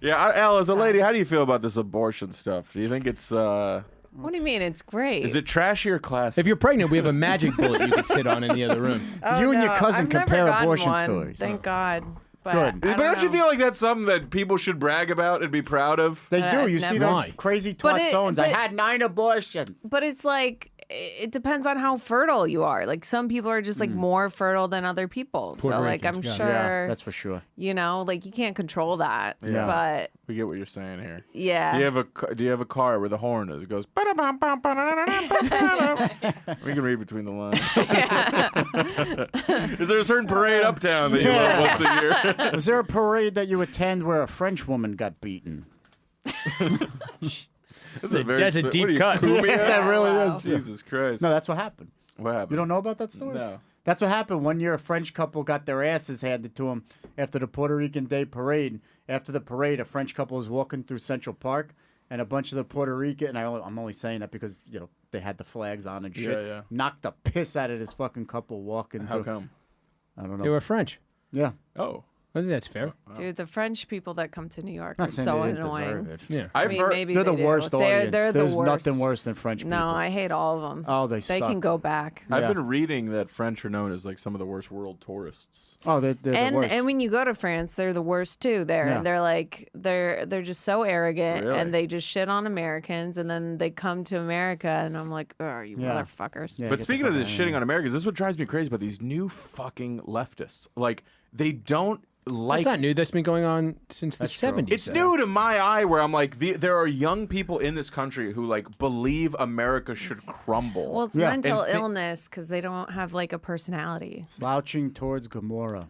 Yeah, Elle, as a lady, how do you feel about this abortion stuff? Do you think it's
What do you mean? It's great.
is it trashy or classy?
If you're pregnant, we have a magic bullet you could sit on in the other room.
Oh,
You and your
no,
cousin
I've never
compare
gotten
abortion
one,
stories.
Thank God. But
Good.
I
But don't you
know.
feel like that's something that people should brag about and be proud of?
They do. You
never.
see those
Why?
crazy
But
twat
it-
songs. I
but-
had 9 abortions.
But it's like it depends on how fertile you are. Like some people are just like more fertile than other people.
Puerto
So like I'm
Ricans,
sure,
Yeah, that's for sure.
you know, like you can't control that.
Yeah.
But
We get what you're saying here.
yeah.
Do you have a car where the horn is? It goes. We can read between the lines. Is there a certain parade uptown that you love once a year?
Was there a parade that you attend where a French woman got beaten?
That's a
That's a deep
what are you,
cut.
Cumia?
That really is.
Jesus Christ.
No, that's what happened.
What happened?
You don't know about that story?
No.
That's what happened. One year, a French couple got their asses handed to them after the Puerto Rican Day Parade. After the parade, a French couple was walking through Central Park, and a bunch of the Puerto Rican, and I'm only saying that because, you know, they had the flags on and shit,
Yeah.
knocked the piss out of this fucking couple walking
How
through.
come?
I don't know.
They were French.
Yeah.
Oh.
I think that's fair.
Dude, the French people that come to New York
Not
are
saying
so
they didn't
annoying.
deserve it.
Yeah.
I
I've
mean,
heard
maybe
They're the
they do.
worst
They're
audience.
the
There's
worst.
nothing worse than French people.
No, I hate all of them.
Oh, they
They
suck.
can go back.
I've
Yeah.
been reading that French are known as like some of the worst world tourists.
Oh, they're the worst.
And when you go to France, they're the worst too.
Yeah.
They're like they're just so arrogant
Really?
and they just shit on Americans and then they come to America and I'm like, oh, you
Yeah.
motherfuckers.
Yeah,
But
get the
speaking of
fuck
this
outta
shitting
here.
on Americans, this is what drives me crazy about these new fucking leftists. Like, they don't like.
That's not new. That's been going on since the
That's true.
70s.
It's new to my eye where I'm like, there are young people in this country who like believe America should crumble.
Well, it's
Yeah.
mental
And thi-
illness because they don't have like a personality.
Slouching towards Gomorrah.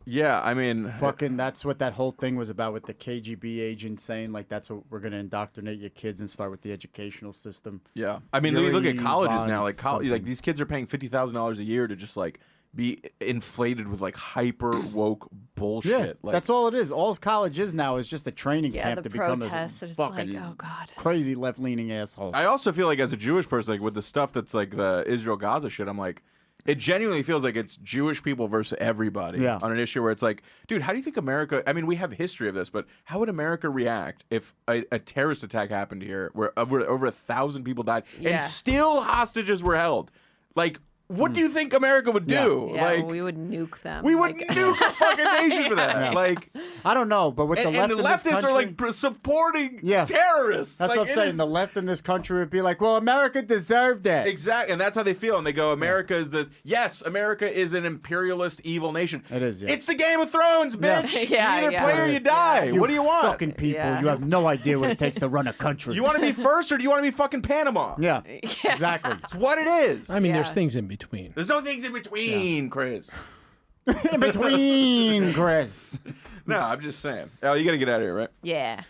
yeah, I mean,
Fucking, that's what that whole thing was about with the KGB agent saying, like, that's what we're going to indoctrinate your kids and start with the educational system.
yeah. I mean,
Yuri
look at colleges now.
von
Like,
something.
like these kids are paying $50,000 a year to just like be inflated with like hyper woke bullshit.
Yeah,
Like,
that's all it is. All college is now is just a training
Yeah,
camp
the
to become
protests.
a
It's like,
fucking
oh god.
crazy left-leaning asshole.
I also feel like as a Jewish person, like with the stuff that's like the Israel Gaza shit, I'm like, it genuinely feels like it's Jewish people versus everybody
Yeah.
on an issue where it's like, dude, how do you think America? I mean, we have history of this, but how would America react if a terrorist attack happened here, where over 1,000 people died
Yeah.
and still hostages were held? Like, what do you think America would do?
Yeah,
like,
we would nuke them.
we
like,
would nuke a fucking nation for that. Like,
I don't know, but with the
and
left
the
in this
leftists
country,
are like supporting
Yeah.
terrorists.
that's
Like,
what I'm
it
saying.
is-
The left in this country would be like, well, America deserved that.
Exactly, and that's how they feel. And they go, America is this. Yes, America is an imperialist, evil nation.
It is, yeah.
It's the Game of Thrones,
Yeah.
bitch.
Yeah,
you either
yeah.
play or you die.
You
What do you want?
fucking people,
Yeah.
you have no idea what it takes to run a country.
You want to be first, or do you want to be fucking Panama?
Yeah, exactly.
It's what it is.
I mean, there's
Yeah.
things in between.
There's no things in between, Chris.
In between, Chris.
No, I'm just saying. Elle, you got to get out of here, right?
Yeah.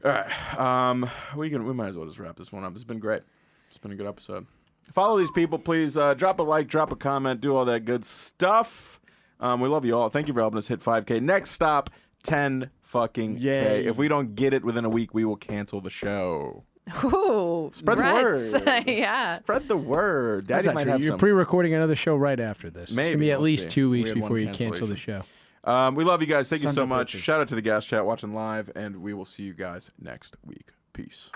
All right. We might as well just wrap this one up. It's been great. It's been a good episode. Follow these people, please. Drop a like, drop a comment, do all that good stuff. We love you all. Thank you for helping us hit 5K. Next stop, 10 fucking K.
Yay.
If we don't get it within a week, we will cancel the show.
Ooh,
Spread the
threats.
word.
Yeah.
Spread the word.
That's
Daddy
not
might
true.
have
You're
some.
pre-recording another show right after this. It's
Maybe,
gonna be at
we'll
least
see.
2
We
weeks
had one
before you cancel the show.
We love you guys. Thank you
Sons
so
of
much.
bitches.
Shout out to the Gas Chat watching live, and we will see you guys next week. Peace.